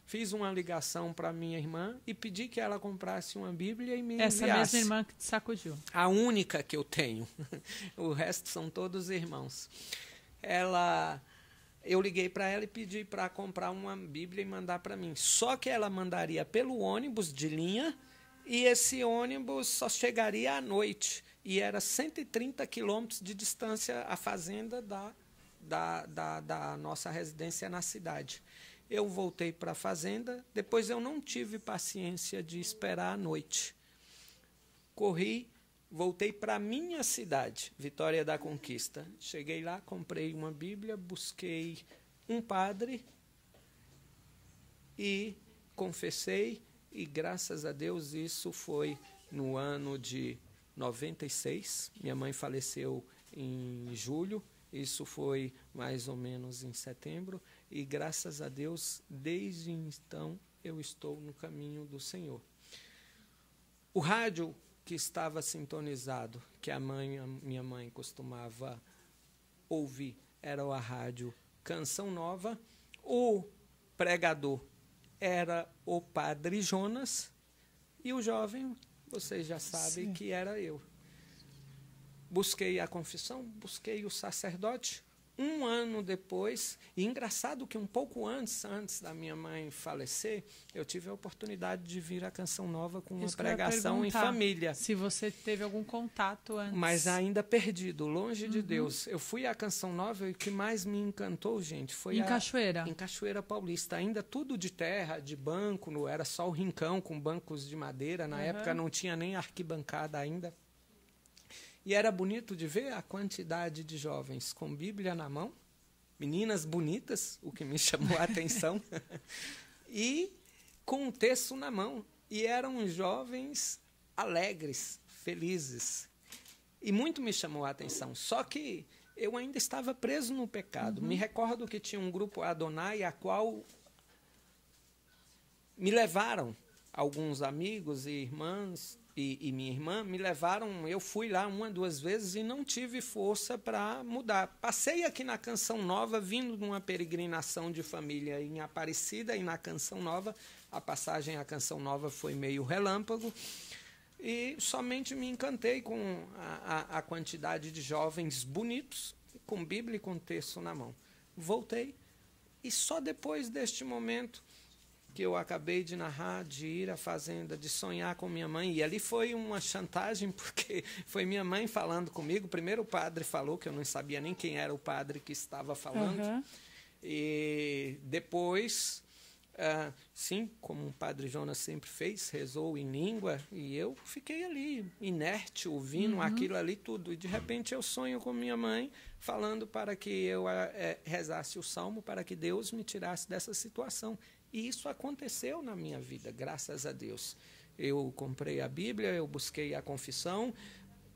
fiz uma ligação para minha irmã e pedi que ela comprasse uma Bíblia e me enviasse. Essa mesma irmã que te sacudiu. A única que eu tenho. O resto são todos irmãos. Eu liguei para ela e pedi para comprar uma Bíblia e mandar para mim. Só que ela mandaria pelo ônibus de linha e esse ônibus só chegaria à noite. E era 130 quilômetros de distância a fazenda da nossa residência na cidade. Eu voltei para a fazenda, depois eu não tive paciência de esperar a noite. Corri, voltei para a minha cidade, Vitória da Conquista. Cheguei lá, comprei uma Bíblia, busquei um padre e confessei, e graças a Deus isso foi no ano de 96. Minha mãe faleceu em julho, isso foi mais ou menos em setembro, e graças a Deus, desde então, eu estou no caminho do Senhor. O rádio que estava sintonizado, que a minha mãe costumava ouvir, era a rádio Canção Nova. O pregador era o Padre Jonas, e o jovem, vocês já sabem, sim, que era eu. Busquei a confissão, busquei o sacerdote. Um ano depois, e engraçado que um pouco antes da minha mãe falecer, eu tive a oportunidade de vir à Canção Nova com uma pregação em família. Se você teve algum contato antes. Mas ainda perdido, longe de Deus. Eu fui à Canção Nova e o que mais me encantou, gente, foi Cachoeira. Em Cachoeira Paulista. Ainda tudo de terra, de banco, era só o rincão com bancos de madeira. Na época não tinha nem arquibancada ainda. E era bonito de ver a quantidade de jovens com Bíblia na mão, meninas bonitas, o que me chamou a atenção, e com um texto na mão. E eram jovens alegres, felizes. E muito me chamou a atenção. Só que eu ainda estava preso no pecado. Me recordo que tinha um grupo Adonai, a qual me levaram, alguns amigos e irmãs, e minha irmã me levaram, eu fui lá 1, 2 vezes e não tive força para mudar. Passei aqui na Canção Nova, vindo de uma peregrinação de família em Aparecida, e na Canção Nova, a passagem à Canção Nova foi meio relâmpago, e somente me encantei com a quantidade de jovens bonitos, com Bíblia e com texto na mão. Voltei, e só depois deste momento que eu acabei de narrar, de ir à fazenda, de sonhar com minha mãe. E ali foi uma chantagem, porque foi minha mãe falando comigo. Primeiro o padre falou, que eu não sabia nem quem era o padre que estava falando. E depois, sim, como o Padre Jonas sempre fez, rezou em língua. E eu fiquei ali, inerte, ouvindo aquilo ali tudo. E de repente eu sonho com minha mãe, falando para que eu rezasse o salmo, para que Deus me tirasse dessa situação. E isso aconteceu na minha vida, graças a Deus. Eu comprei a Bíblia, eu busquei a confissão,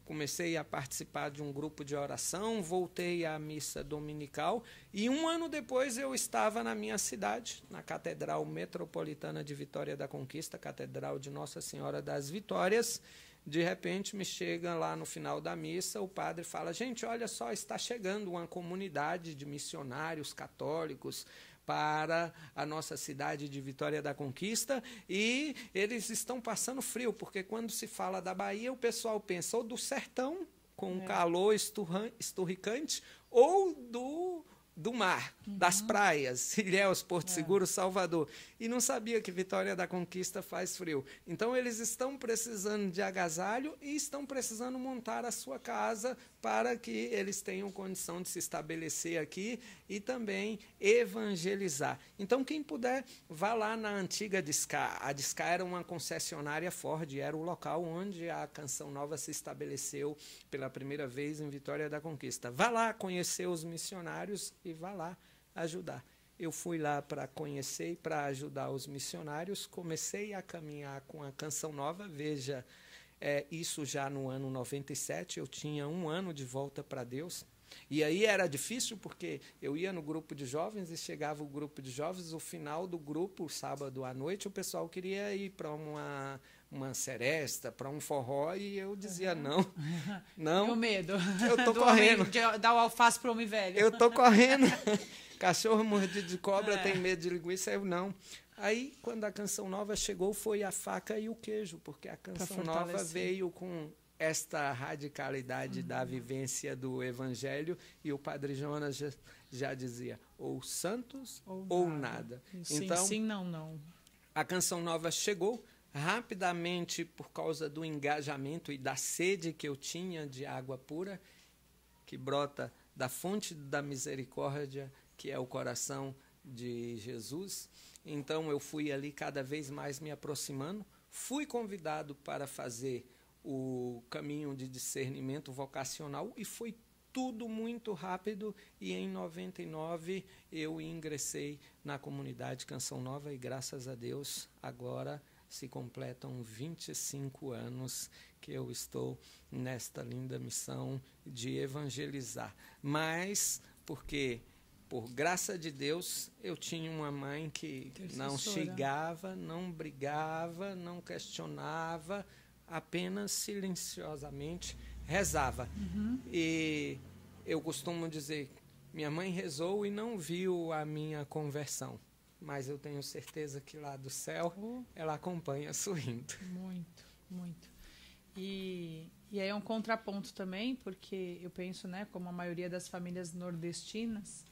comecei a participar de um grupo de oração, voltei à missa dominical, e 1 ano depois eu estava na minha cidade, na Catedral Metropolitana de Vitória da Conquista, Catedral de Nossa Senhora das Vitórias. De repente me chega lá no final da missa, o padre fala: gente, olha só, está chegando uma comunidade de missionários católicos para a nossa cidade de Vitória da Conquista, e eles estão passando frio, porque quando se fala da Bahia, o pessoal pensa ou do sertão, com um calor esturricante, ou do mar, das praias, Ilhéus, Porto Seguro, Salvador. E não sabia que Vitória da Conquista faz frio. Então, eles estão precisando de agasalho e estão precisando montar a sua casa para que eles tenham condição de se estabelecer aqui e também evangelizar. Então, quem puder, vá lá na antiga Discar. A Discar era uma concessionária Ford, era o local onde a Canção Nova se estabeleceu pela primeira vez em Vitória da Conquista. Vá lá conhecer os missionários e vá lá ajudar. Eu fui lá para conhecer e para ajudar os missionários, comecei a caminhar com a Canção Nova, veja, isso já no ano 97, eu tinha 1 ano de volta para Deus. E aí era difícil, porque eu ia no grupo de jovens e chegava o grupo de jovens, o final do grupo, sábado à noite, o pessoal queria ir para uma seresta, para um forró, e eu dizia não. Meu medo. Eu tô correndo. De dar o alface para o homem velho. Eu tô correndo. Cachorro mordido de cobra tem medo de linguiça, eu não. Aí, quando a Canção Nova chegou, foi a faca e o queijo, porque a Canção Nova veio com esta radicalidade da vivência do Evangelho, e o Padre Jonas já dizia, ou santos ou nada. Sim, então, sim, não. A Canção Nova chegou rapidamente por causa do engajamento e da sede que eu tinha de água pura, que brota da fonte da misericórdia, que é o coração de Jesus. Então, eu fui ali cada vez mais me aproximando. Fui convidado para fazer o caminho de discernimento vocacional e foi tudo muito rápido. E em 99 eu ingressei na comunidade Canção Nova e, graças a Deus, agora se completam 25 anos que eu estou nesta linda missão de evangelizar. Mas porque, por graça de Deus, eu tinha uma mãe que não xingava, não brigava, não questionava, apenas silenciosamente rezava. E eu costumo dizer, minha mãe rezou e não viu a minha conversão, mas eu tenho certeza que lá do céu ela acompanha sorrindo. Muito, muito. E aí é um contraponto também, porque eu penso, né, como a maioria das famílias nordestinas,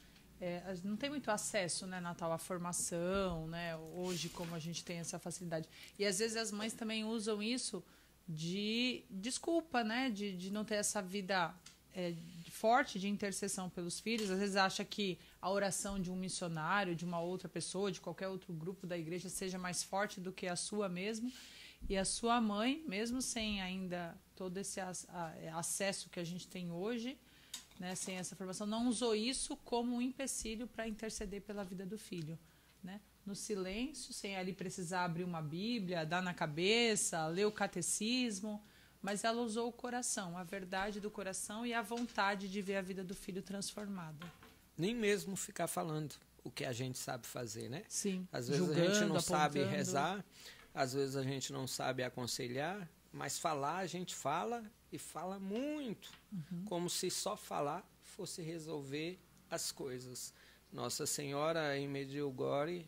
não tem muito acesso, né, Natal, à formação, né, hoje como a gente tem essa facilidade. E às vezes as mães também usam isso de desculpa, né, de não ter essa vida forte de intercessão pelos filhos. Às vezes acha que a oração de um missionário, de uma outra pessoa, de qualquer outro grupo da igreja seja mais forte do que a sua mesmo. E a sua mãe, mesmo sem ainda todo esse acesso que a gente tem hoje, né, sem essa formação, não usou isso como um empecilho para interceder pela vida do filho, né? No silêncio, sem ali precisar abrir uma Bíblia, dar na cabeça, ler o catecismo, mas ela usou o coração, a verdade do coração e a vontade de ver a vida do filho transformada. Nem mesmo ficar falando o que a gente sabe fazer, né? Sim. Às vezes a gente não sabe rezar, às vezes a gente não sabe aconselhar, mas falar a gente fala e fala muito, como se só falar fosse resolver as coisas. Nossa Senhora em Medjugorje,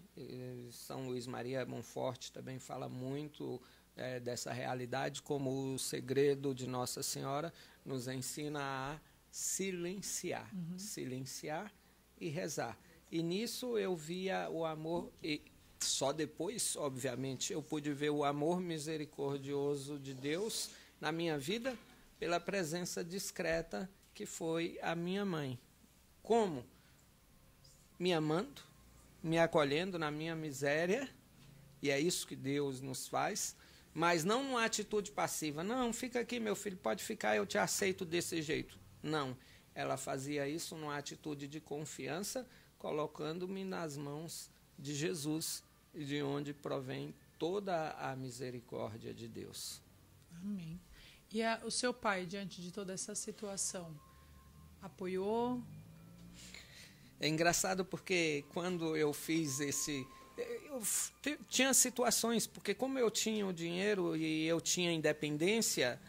São Luís Maria Monforte também fala muito dessa realidade, como o segredo de Nossa Senhora nos ensina a silenciar, silenciar e rezar. E nisso eu via o amor, e só depois, obviamente, eu pude ver o amor misericordioso de Deus na minha vida pela presença discreta que foi a minha mãe. Como? Me amando, me acolhendo na minha miséria, e é isso que Deus nos faz, mas não numa atitude passiva. Não, fica aqui, meu filho, pode ficar, eu te aceito desse jeito. Não, ela fazia isso numa atitude de confiança, colocando-me nas mãos de Jesus, de onde provém toda a misericórdia de Deus. Amém. E o seu pai, diante de toda essa situação, apoiou? É engraçado porque quando eu fiz eu tinha situações, porque como eu tinha o dinheiro e eu tinha independência,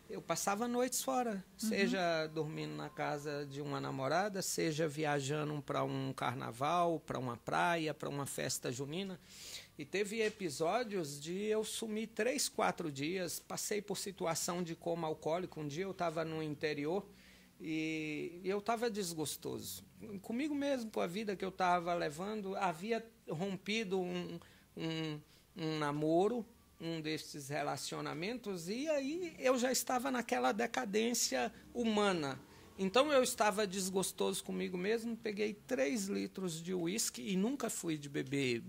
eu passava noites fora, seja dormindo na casa de uma namorada, seja viajando para um carnaval, para uma praia, para uma festa junina. E teve episódios de eu sumir 3, 4 dias, passei por situação de coma alcoólico. Um dia eu estava no interior e eu estava desgostoso. Comigo mesmo, com a vida que eu estava levando, havia rompido um namoro, um desses relacionamentos, e aí eu já estava naquela decadência humana. Então eu estava desgostoso comigo mesmo, peguei 3 litros de uísque e nunca fui de beber.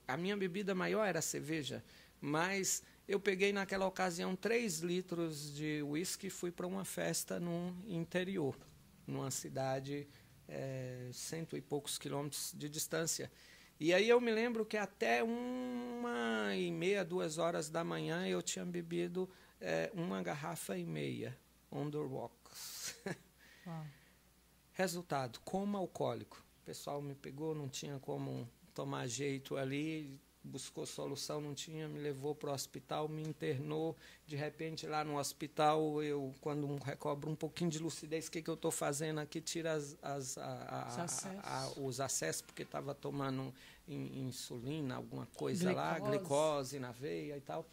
A minha bebida maior era cerveja, mas eu peguei naquela ocasião 3 litros de uísque e fui para uma festa no interior, numa cidade 100 e poucos quilômetros de distância. E aí eu me lembro que até 1h30, 2 horas da manhã eu tinha bebido 1,5 garrafas on the rocks. Resultado, coma alcoólico. O pessoal me pegou, não tinha como tomar jeito ali, buscou solução, não tinha, me levou para o hospital, me internou. De repente, lá no hospital, eu, quando recobro um pouquinho de lucidez, o que eu estou fazendo aqui? Tira os acessos, porque estava tomando insulina, alguma coisa lá, glicose na veia e tal.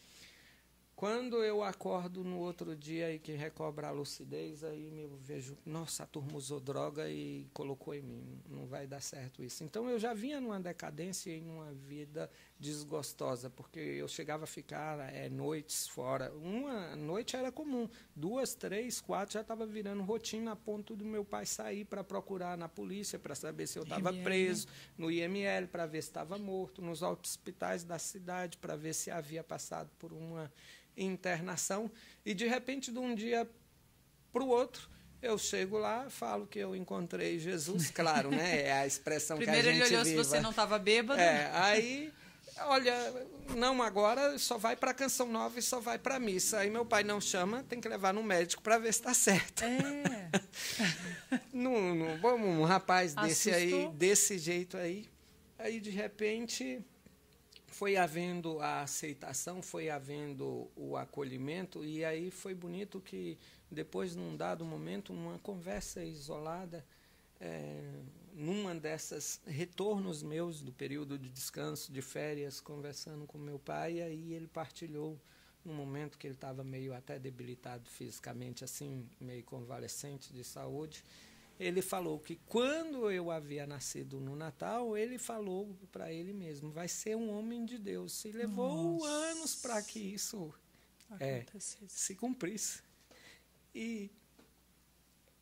Quando eu acordo no outro dia e que recobra a lucidez, aí eu vejo, nossa, a turma usou droga e colocou em mim, não vai dar certo isso. Então eu já vinha numa decadência e numa vida desgostosa, porque eu chegava a ficar noites fora. Uma noite era comum, 2, 3, 4 já estava virando rotina, a ponto do meu pai sair para procurar na polícia, para saber se eu estava preso, no IML, para ver se estava morto, nos hospitais da cidade, para ver se havia passado por uma internação. E de repente, de um dia para o outro, eu chego lá, falo que eu encontrei Jesus, claro, né? É a expressão primeiro que a gente ele olhou viva. Se você não estava bêbado. Aí, olha, não agora, só vai para a Canção Nova e só vai para a missa. Aí meu pai não chama, tem que levar no médico para ver se está certo. Um rapaz desse jeito aí, de repente foi havendo a aceitação, foi havendo o acolhimento, e aí foi bonito que depois, num dado momento, uma conversa isolada, numa dessas retornos meus do período de descanso, de férias, conversando com meu pai, e aí ele partilhou, num momento que ele estava meio até debilitado fisicamente, assim, meio convalescente de saúde. Ele falou que quando eu havia nascido no Natal, ele falou para ele mesmo, vai ser um homem de Deus. E levou anos para que isso se cumprisse. E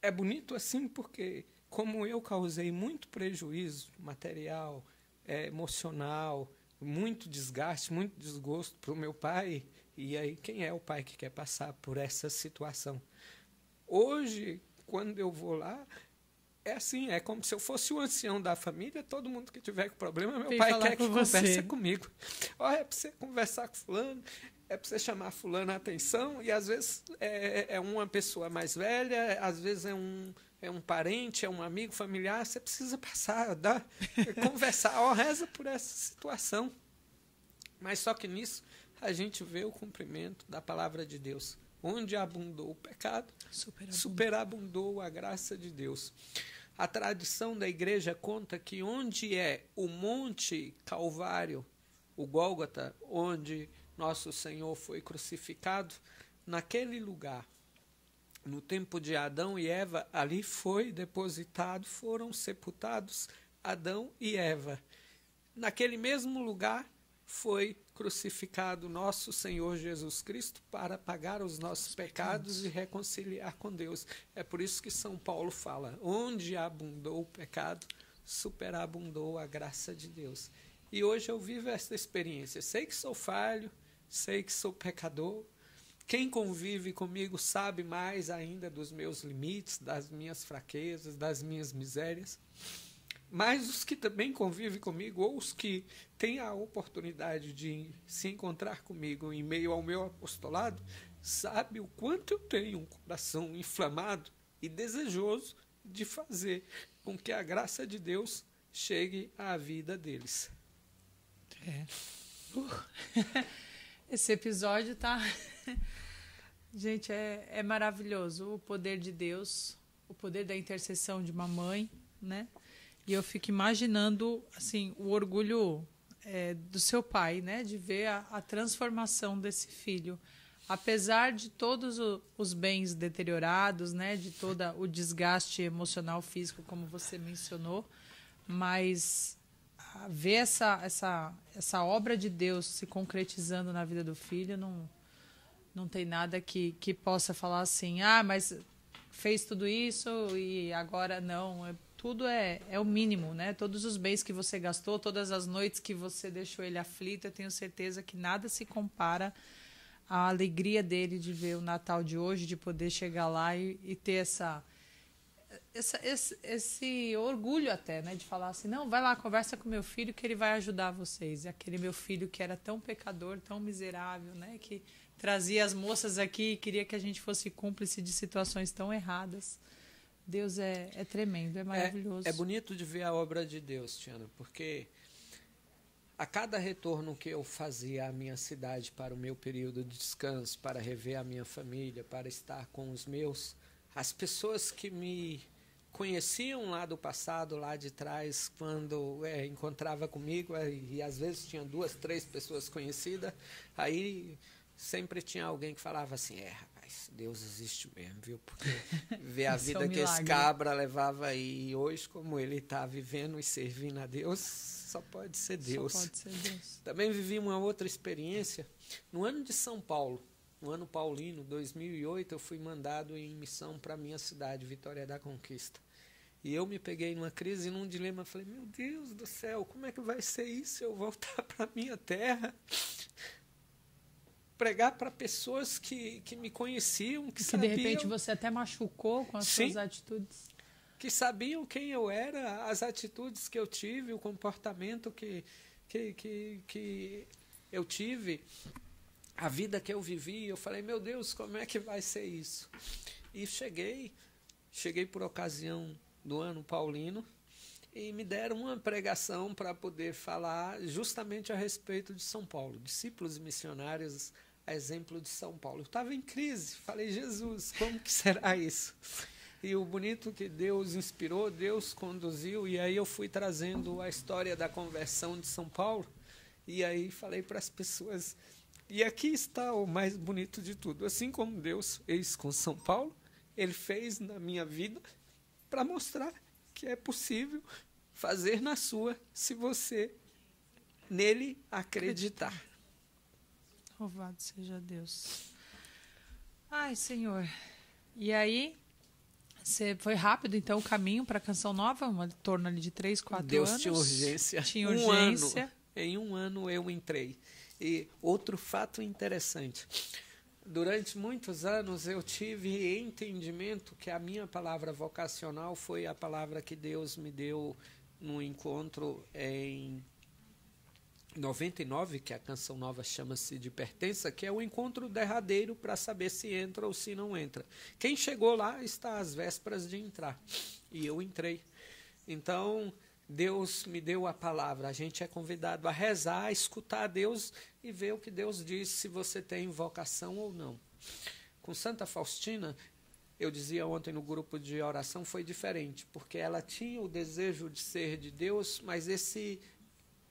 é bonito assim porque, como eu causei muito prejuízo material, emocional, muito desgaste, muito desgosto para o meu pai, e aí quem é o pai que quer passar por essa situação? Hoje, quando eu vou lá, é assim, é como se eu fosse o ancião da família, todo mundo que tiver com problema, meu pai quer que converse comigo. É para você conversar com fulano, é para você chamar fulano a atenção, e às vezes é uma pessoa mais velha, às vezes é um parente, é um amigo familiar, você precisa passar, conversar, reza por essa situação. Mas só que nisso a gente vê o cumprimento da palavra de Deus. Onde abundou o pecado, superabundou a graça de Deus. A tradição da igreja conta que onde é o Monte Calvário, o Gólgota, onde nosso Senhor foi crucificado, naquele lugar, no tempo de Adão e Eva, ali foi depositado, foram sepultados Adão e Eva. Naquele mesmo lugar foi crucificado nosso Senhor Jesus Cristo para pagar os nossos pecados e reconciliar com Deus. É por isso que São Paulo fala, onde abundou o pecado, superabundou a graça de Deus. E hoje eu vivo essa experiência. Sei que sou falho, sei que sou pecador. Quem convive comigo sabe mais ainda dos meus limites, das minhas fraquezas, das minhas misérias. Mas os que também convivem comigo, ou os que têm a oportunidade de se encontrar comigo em meio ao meu apostolado, sabem o quanto eu tenho um coração inflamado e desejoso de fazer com que a graça de Deus chegue à vida deles. Esse episódio Gente, é maravilhoso o poder de Deus, o poder da intercessão de uma mãe, né? E eu fico imaginando, assim, o orgulho do seu pai, né? De ver a transformação desse filho. Apesar de todos os bens deteriorados, né? De todo o desgaste emocional, físico, como você mencionou, mas ver essa obra de Deus se concretizando na vida do filho, não tem nada que possa falar assim, mas fez tudo isso e agora não. Tudo é o mínimo, né? Todos os bens que você gastou, todas as noites que você deixou ele aflito, eu tenho certeza que nada se compara à alegria dele de ver o Natal de hoje, de poder chegar lá e ter esse orgulho até, né? De falar assim, não, vai lá, conversa com meu filho que ele vai ajudar vocês. E aquele meu filho que era tão pecador, tão miserável, né? Que trazia as moças aqui e queria que a gente fosse cúmplice de situações tão erradas. Deus é tremendo, é maravilhoso. É bonito de ver a obra de Deus, Tiana, porque a cada retorno que eu fazia à minha cidade para o meu período de descanso, para rever a minha família, para estar com os meus, as pessoas que me conheciam lá do passado, lá de trás, quando encontrava comigo, e às vezes tinha 2, 3 pessoas conhecidas, aí sempre tinha alguém que falava assim, rapaz, Deus existe mesmo, viu? Porque ver a vida que esse cabra levava aí, e hoje como ele está vivendo e servindo a Deus, só pode ser Deus. Só pode ser Deus. Também vivi uma outra experiência no ano de São Paulo, no ano paulino, 2008, eu fui mandado em missão para a minha cidade, Vitória da Conquista. E eu me peguei numa crise, num dilema, falei, meu Deus do céu, como é que vai ser isso? Eu voltar para a minha terra, pregar para pessoas que me conheciam, que sabiam... de repente você até machucou com as suas atitudes. Que sabiam quem eu era, as atitudes que eu tive, o comportamento que eu tive, a vida que eu vivi. Eu falei, meu Deus, como é que vai ser isso? E cheguei por ocasião do ano paulino e me deram uma pregação para poder falar justamente a respeito de São Paulo, discípulos e missionários, a exemplo de São Paulo. Eu estava em crise, falei, Jesus, como que será isso? E o bonito que Deus inspirou, Deus conduziu, e aí eu fui trazendo a história da conversão de São Paulo, e aí falei para as pessoas, e aqui está o mais bonito de tudo, assim como Deus fez com São Paulo, Ele fez na minha vida para mostrar que é possível fazer na sua, se você nele acreditar. Louvado seja Deus. Ai, Senhor. E aí... foi rápido, então, o caminho para a Canção Nova? Em torno ali de 3, 4 Deus anos. tinha urgência. Tinha urgência. Em um ano eu entrei. E outro fato interessante. Durante muitos anos eu tive entendimento que a minha palavra vocacional foi a palavra que Deus me deu no encontro em 99, que a Canção Nova chama-se de Pertença, que é o encontro derradeiro para saber se entra ou se não entra. Quem chegou lá está às vésperas de entrar, e eu entrei. Então, Deus me deu a palavra, a gente é convidado a rezar, a escutar a Deus e ver o que Deus diz, se você tem vocação ou não. Com Santa Faustina, eu dizia ontem no grupo de oração, foi diferente, porque ela tinha o desejo de ser de Deus, mas esse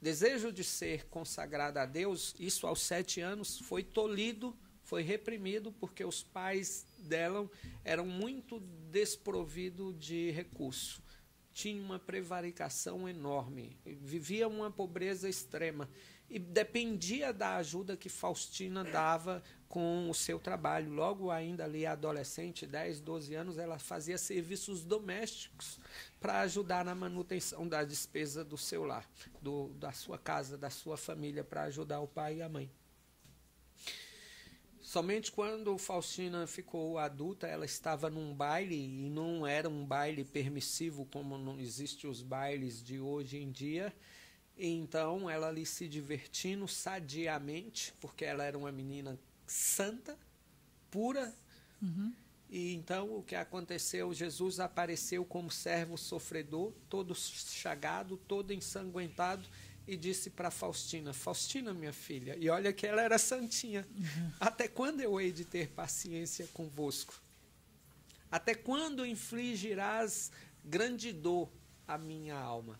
desejo de ser consagrada a Deus, isso aos 7 anos, foi tolhido, foi reprimido, porque os pais dela eram muito desprovidos de recurso. Tinha uma prevaricação enorme, vivia uma pobreza extrema e dependia da ajuda que Faustina dava com o seu trabalho. Logo ainda ali adolescente, 10, 12 anos, ela fazia serviços domésticos para ajudar na manutenção da despesa do seu lar, da sua casa, da sua família, para ajudar o pai e a mãe. Somente quando Faustina ficou adulta, ela estava num baile, e não era um baile permissivo, como não existem os bailes de hoje em dia. Então, ela ali se divertindo sadiamente, porque ela era uma menina santa, pura. Uhum. E então, o que aconteceu? Jesus apareceu como servo sofredor, todo chagado, todo ensanguentado, e disse para Faustina: Faustina, minha filha, e olha que ela era santinha, até quando eu hei de ter paciência convosco? Até quando infligirás grande dor à minha alma?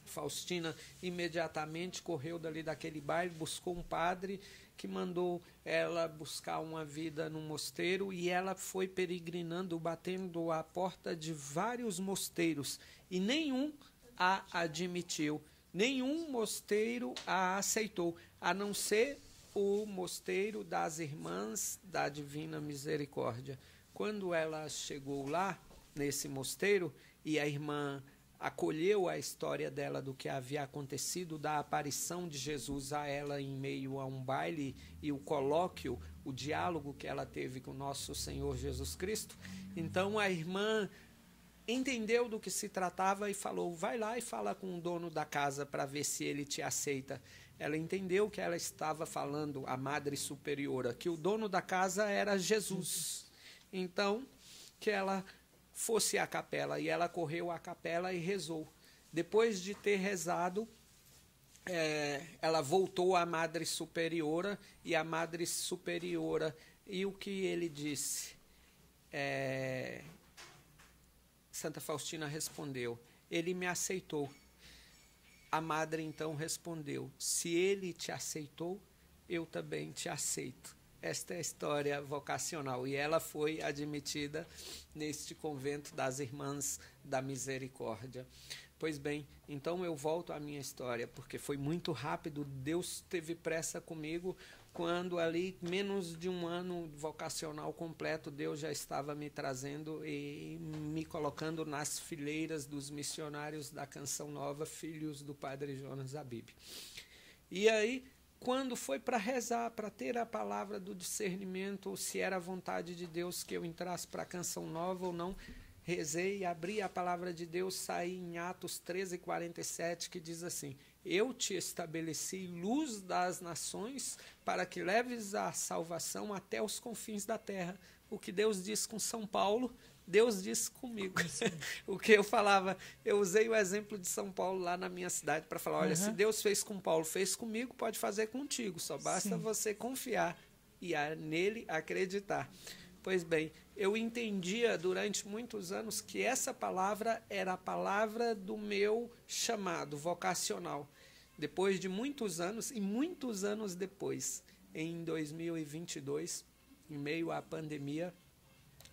Faustina imediatamente correu dali daquele baile, buscou um padre que mandou ela buscar uma vida no mosteiro, e ela foi peregrinando, batendo a porta de vários mosteiros, e nenhum a admitiu, nenhum mosteiro a aceitou, a não ser o mosteiro das Irmãs da Divina Misericórdia. Quando ela chegou lá, nesse mosteiro, e a irmã acolheu a história dela do que havia acontecido, da aparição de Jesus a ela em meio a um baile, e o colóquio, o diálogo que ela teve com nosso Senhor Jesus Cristo, então a irmã entendeu do que se tratava e falou: vai lá e fala com o dono da casa para ver se ele te aceita. Ela entendeu que ela estava falando, a Madre Superiora, que o dono da casa era Jesus. Então, que ela fosse à capela, e ela correu à capela e rezou. Depois de ter rezado, ela voltou à Madre Superiora, e a Madre Superiora, e o que ele disse? Santa Faustina respondeu: ele me aceitou. A madre então respondeu: se ele te aceitou, eu também te aceito. Esta é a história vocacional, e ela foi admitida neste convento das Irmãs da Misericórdia. Pois bem, então eu volto à minha história, porque foi muito rápido. Deus teve pressa comigo, quando ali, menos de um ano vocacional completo, Deus já estava me trazendo e me colocando nas fileiras dos missionários da Canção Nova, filhos do Padre Jonas Abib. E aí, quando foi para rezar, para ter a palavra do discernimento, se era a vontade de Deus que eu entrasse para a Canção Nova ou não, rezei, abri a palavra de Deus, saí em Atos 13:47, que diz assim: eu te estabeleci luz das nações para que leves a salvação até os confins da terra. O que Deus disse com São Paulo, Deus disse comigo. O que eu falava, eu usei o exemplo de São Paulo lá na minha cidade para falar: olha, se Deus fez com Paulo, fez comigo, pode fazer contigo, só basta você confiar e nele acreditar. Pois bem, eu entendia durante muitos anos que essa palavra era a palavra do meu chamado vocacional. Depois de muitos anos, e muitos anos depois, em 2022, em meio à pandemia,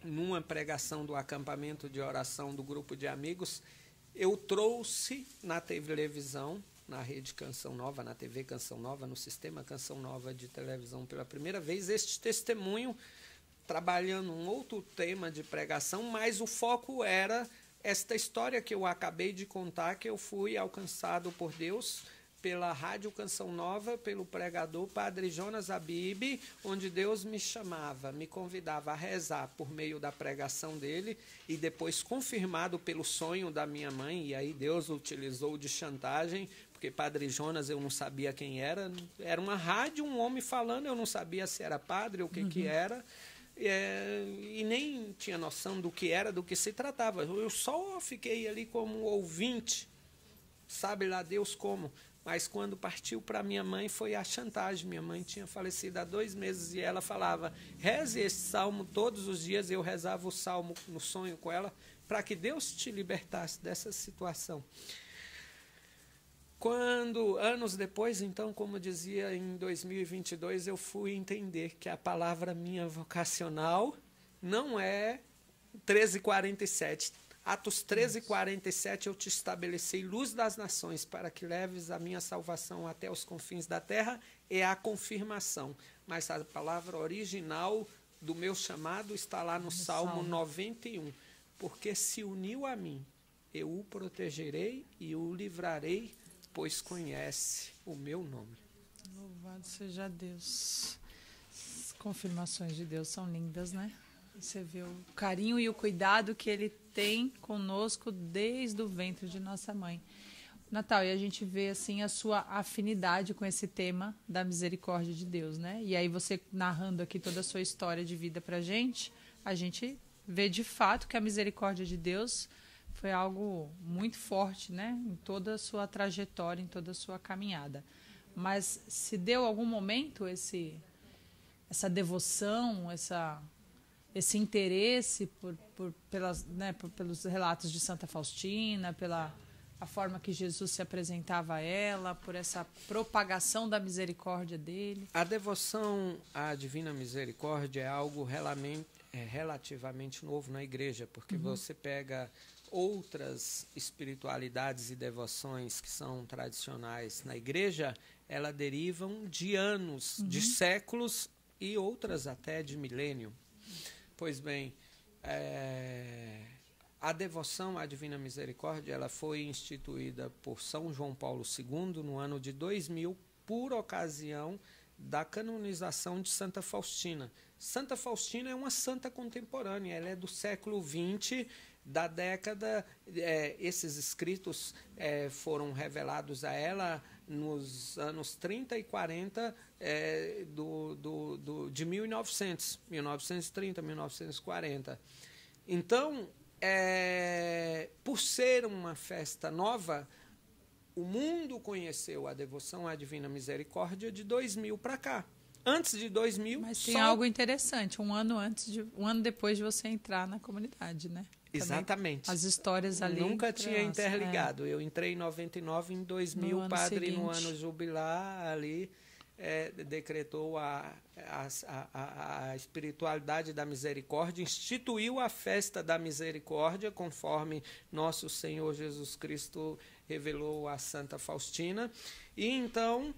numa pregação do acampamento de oração do grupo de amigos, eu trouxe na televisão, na Rede Canção Nova, na TV Canção Nova, no Sistema Canção Nova de televisão, pela primeira vez, este testemunho, trabalhando um outro tema de pregação, mas o foco era esta história que eu acabei de contar, que eu fui alcançado por Deus pela Rádio Canção Nova, pelo pregador Padre Jonas Abib, onde Deus me chamava, me convidava a rezar por meio da pregação dele, e depois confirmado pelo sonho da minha mãe, e aí Deus utilizou de chantagem, porque Padre Jonas eu não sabia quem era uma rádio, um homem falando, eu não sabia se era padre ou o que era, e nem tinha noção do que era, do que se tratava. Eu só fiquei ali como ouvinte, sabe lá Deus como. Mas quando partiu para minha mãe foi a chantagem. Minha mãe tinha falecido há 2 meses e ela falava: reze esse salmo todos os dias. Eu rezava o salmo no sonho com ela para que Deus te libertasse dessa situação. Quando, anos depois, então, como dizia, em 2022, eu fui entender que a palavra minha vocacional não é 13:47. Atos 13:47, eu te estabeleci luz das nações para que leves a minha salvação até os confins da terra, é a confirmação. Mas a palavra original do meu chamado está lá no Salmo 91. Porque se uniu a mim, eu o protegerei e o livrarei, pois conhece o meu nome. Louvado seja Deus. As confirmações de Deus são lindas, né? Você vê o carinho e o cuidado que ele tem conosco desde o ventre de nossa mãe. Natal, e a gente vê assim a sua afinidade com esse tema da misericórdia de Deus, né? E aí você narrando aqui toda a sua história de vida pra gente, a gente vê de fato que a misericórdia de Deus foi algo muito forte, né? Em toda a sua trajetória, em toda a sua caminhada. Mas se deu algum momento essa devoção, esse interesse pelos relatos de Santa Faustina, pela a forma que Jesus se apresentava a ela, por essa propagação da misericórdia dele? A devoção à Divina Misericórdia é algo relativamente novo na igreja, porque você pega outras espiritualidades e devoções que são tradicionais na igreja, elas derivam de anos, de séculos e outras até de milênio. Pois bem, a devoção à Divina Misericórdia ela foi instituída por São João Paulo II no ano de 2000 por ocasião da canonização de Santa Faustina. Santa Faustina é uma santa contemporânea, ela é do século XX, da década. Esses escritos foram revelados a ela nos anos 30 e 40 de 1930, 1940. Então, por ser uma festa nova, o mundo conheceu a devoção à Divina Misericórdia de 2000 para cá. Antes de 2000... Mas tem algo interessante, um ano depois de você entrar na comunidade, né? Exatamente. Também, as histórias ali... Nunca tinha interligado. Eu entrei em 99, em 2000, o padre, seguinte, no ano jubilar, ali, decretou a espiritualidade da misericórdia, instituiu a festa da misericórdia, conforme nosso Senhor Jesus Cristo revelou a Santa Faustina. E então,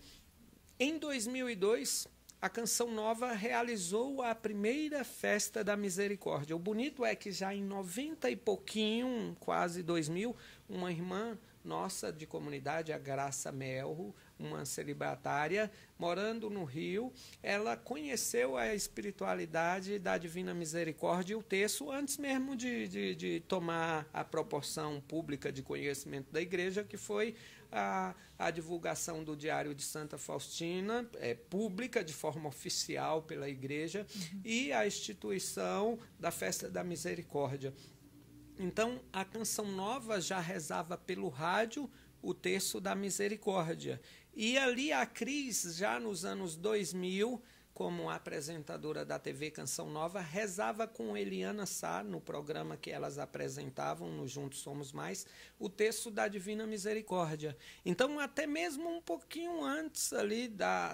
em 2002... a Canção Nova realizou a primeira festa da misericórdia. O bonito é que já em 90 e pouquinho, quase 2000, uma irmã nossa de comunidade, a Graça Melro, uma celibatária, morando no Rio, ela conheceu a espiritualidade da Divina Misericórdia e o texto antes mesmo de tomar a proporção pública de conhecimento da igreja, que foi a divulgação do Diário de Santa Faustina, pública, de forma oficial pela igreja, e a instituição da Festa da Misericórdia. Então, a Canção Nova já rezava pelo rádio o terço da misericórdia. E ali a Cris, já nos anos 2000, como apresentadora da TV Canção Nova, rezava com Eliana Sá, no programa que elas apresentavam, no Juntos Somos Mais, o texto da Divina Misericórdia. Então, até mesmo um pouquinho antes ali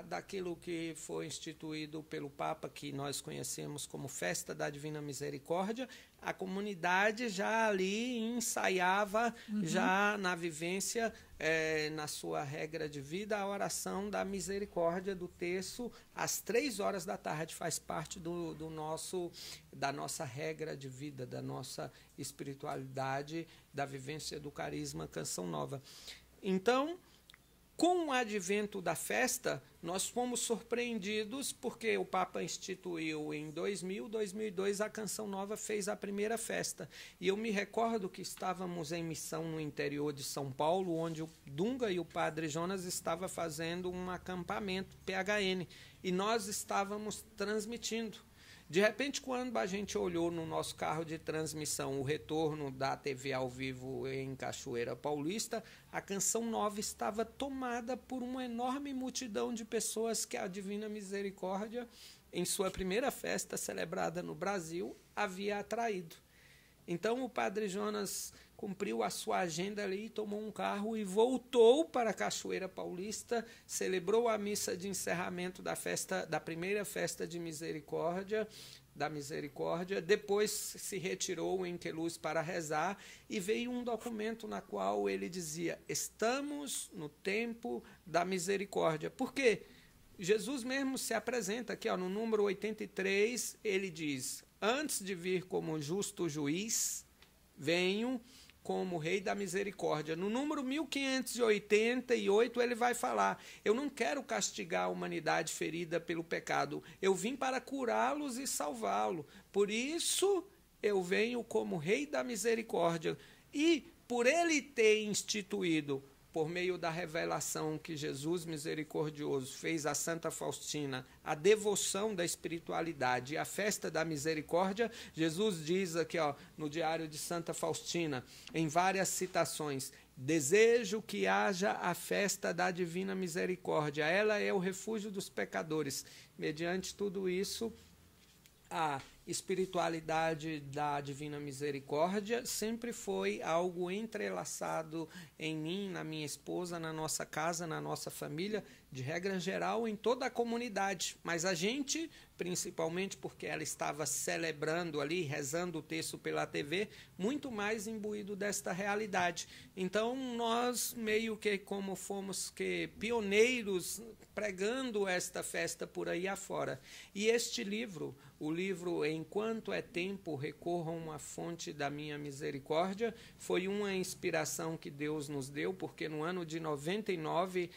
daquilo que foi instituído pelo Papa, que nós conhecemos como Festa da Divina Misericórdia, a comunidade já ali ensaiava, já na vivência, na sua regra de vida, a oração da misericórdia do terço às 3h da tarde. Faz parte da nossa regra de vida, da nossa espiritualidade, da vivência do carisma Canção Nova. Então, com o advento da festa, nós fomos surpreendidos porque o Papa instituiu em 2002, a Canção Nova fez a primeira festa. E eu me recordo que estávamos em missão no interior de São Paulo, onde o Dunga e o Padre Jonas estavam fazendo um acampamento, PHN, e nós estávamos transmitindo. De repente, quando a gente olhou no nosso carro de transmissão o retorno da TV ao vivo em Cachoeira Paulista, a Canção Nova estava tomada por uma enorme multidão de pessoas que a Divina Misericórdia, em sua primeira festa celebrada no Brasil, havia atraído. Então, o Padre Jonas cumpriu a sua agenda ali, tomou um carro e voltou para Cachoeira Paulista, celebrou a missa de encerramento da primeira festa de misericórdia, depois se retirou em Queluz para rezar e veio um documento na qual ele dizia: estamos no tempo da misericórdia. Por quê? Jesus mesmo se apresenta aqui, no número 83, ele diz: antes de vir como justo juiz, venho como Rei da Misericórdia. No número 1588, ele vai falar: eu não quero castigar a humanidade ferida pelo pecado, eu vim para curá-los e salvá-lo. Por isso, eu venho como Rei da Misericórdia. E por ele ter instituído por meio da revelação que Jesus misericordioso fez a Santa Faustina, a devoção da espiritualidade e a festa da misericórdia, Jesus diz aqui, ó, no Diário de Santa Faustina, em várias citações: desejo que haja a festa da divina misericórdia, ela é o refúgio dos pecadores. Mediante tudo isso, a espiritualidade da divina misericórdia sempre foi algo entrelaçado em mim, na minha esposa, na nossa casa, na nossa família, de regra geral, em toda a comunidade. Mas a gente, principalmente porque ela estava celebrando ali, rezando o texto pela TV, muito mais imbuído desta realidade. Então, nós meio que como fomos que pioneiros pregando esta festa por aí afora. E este livro, o livro Enquanto é Tempo, Recorram à Fonte da Minha Misericórdia, foi uma inspiração que Deus nos deu, porque no ano de 99,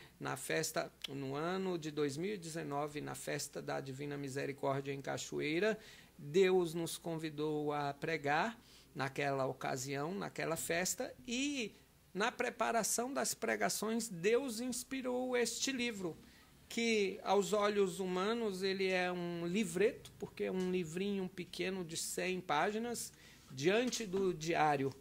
no ano de 2019, na festa da Divina Misericórdia em Cachoeira, Deus nos convidou a pregar naquela ocasião, naquela festa, e na preparação das pregações, Deus inspirou este livro, que aos olhos humanos ele é um livreto, porque é um livrinho pequeno de 100 páginas, diante do diário,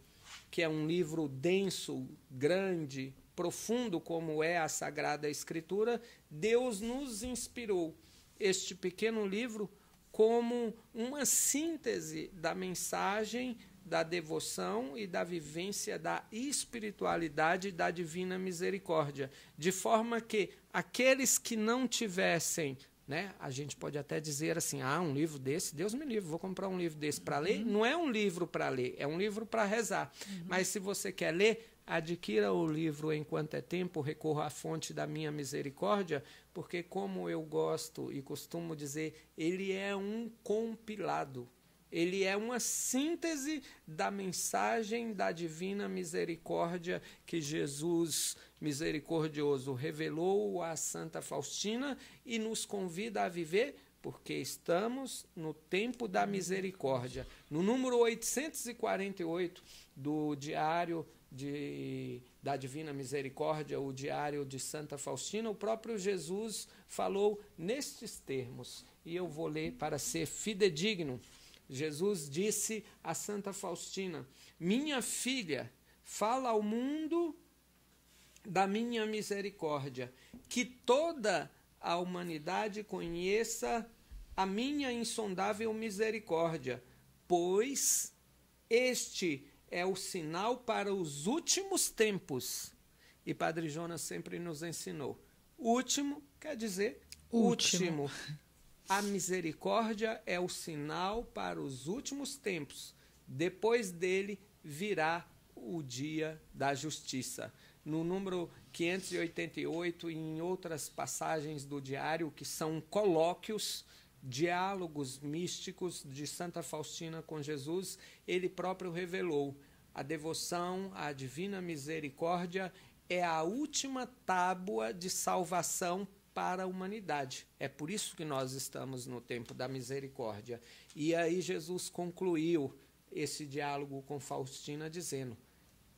que é um livro denso, grande, profundo, como é a Sagrada Escritura. Deus nos inspirou este pequeno livro como uma síntese da mensagem da devoção e da vivência da espiritualidade da divina misericórdia, de forma que aqueles que não tivessem, né, a gente pode até dizer assim, um livro desse, Deus me livre, vou comprar um livro desse para ler. Não é um livro para ler, é um livro para rezar. Mas se você quer ler, adquira o livro Enquanto é Tempo, Recorra à Fonte da Minha Misericórdia, porque, como eu gosto e costumo dizer, ele é um compilado. Ele é uma síntese da mensagem da divina misericórdia que Jesus misericordioso revelou a Santa Faustina e nos convida a viver, porque estamos no tempo da misericórdia. No número 848 do Diário da Divina Misericórdia, o Diário de Santa Faustina, o próprio Jesus falou nestes termos, e eu vou ler para ser fidedigno. Jesus disse a Santa Faustina: minha filha, fala ao mundo da minha misericórdia, que toda a humanidade conheça a minha insondável misericórdia, pois este é o sinal para os últimos tempos. E Padre Jonas sempre nos ensinou: último quer dizer último. A misericórdia é o sinal para os últimos tempos. Depois dele virá o dia da justiça. No número 588 e em outras passagens do diário, que são colóquios, diálogos místicos de Santa Faustina com Jesus, ele próprio revelou: a devoção à divina misericórdia é a última tábua de salvação para a humanidade. É por isso que nós estamos no tempo da misericórdia. E aí Jesus concluiu esse diálogo com Faustina dizendo: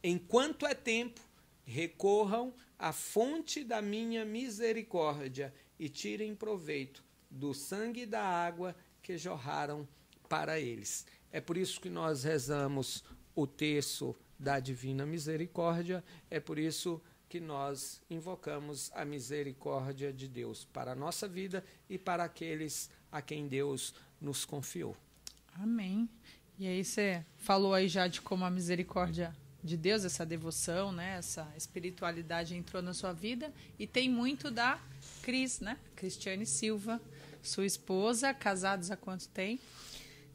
enquanto é tempo, recorram à fonte da minha misericórdia e tirem proveito do sangue e da água que jorraram para eles. É por isso que nós rezamos o terço da divina misericórdia, é por isso que nós invocamos a misericórdia de Deus para a nossa vida e para aqueles a quem Deus nos confiou. Amém. E aí você falou aí já de como a misericórdia de Deus, essa devoção, né, essa espiritualidade entrou na sua vida, e tem muito da Cris, né? Cristiane Silva, sua esposa, casados há quanto tempo?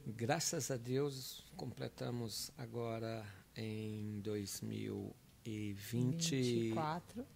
Graças a Deus, completamos agora em 2024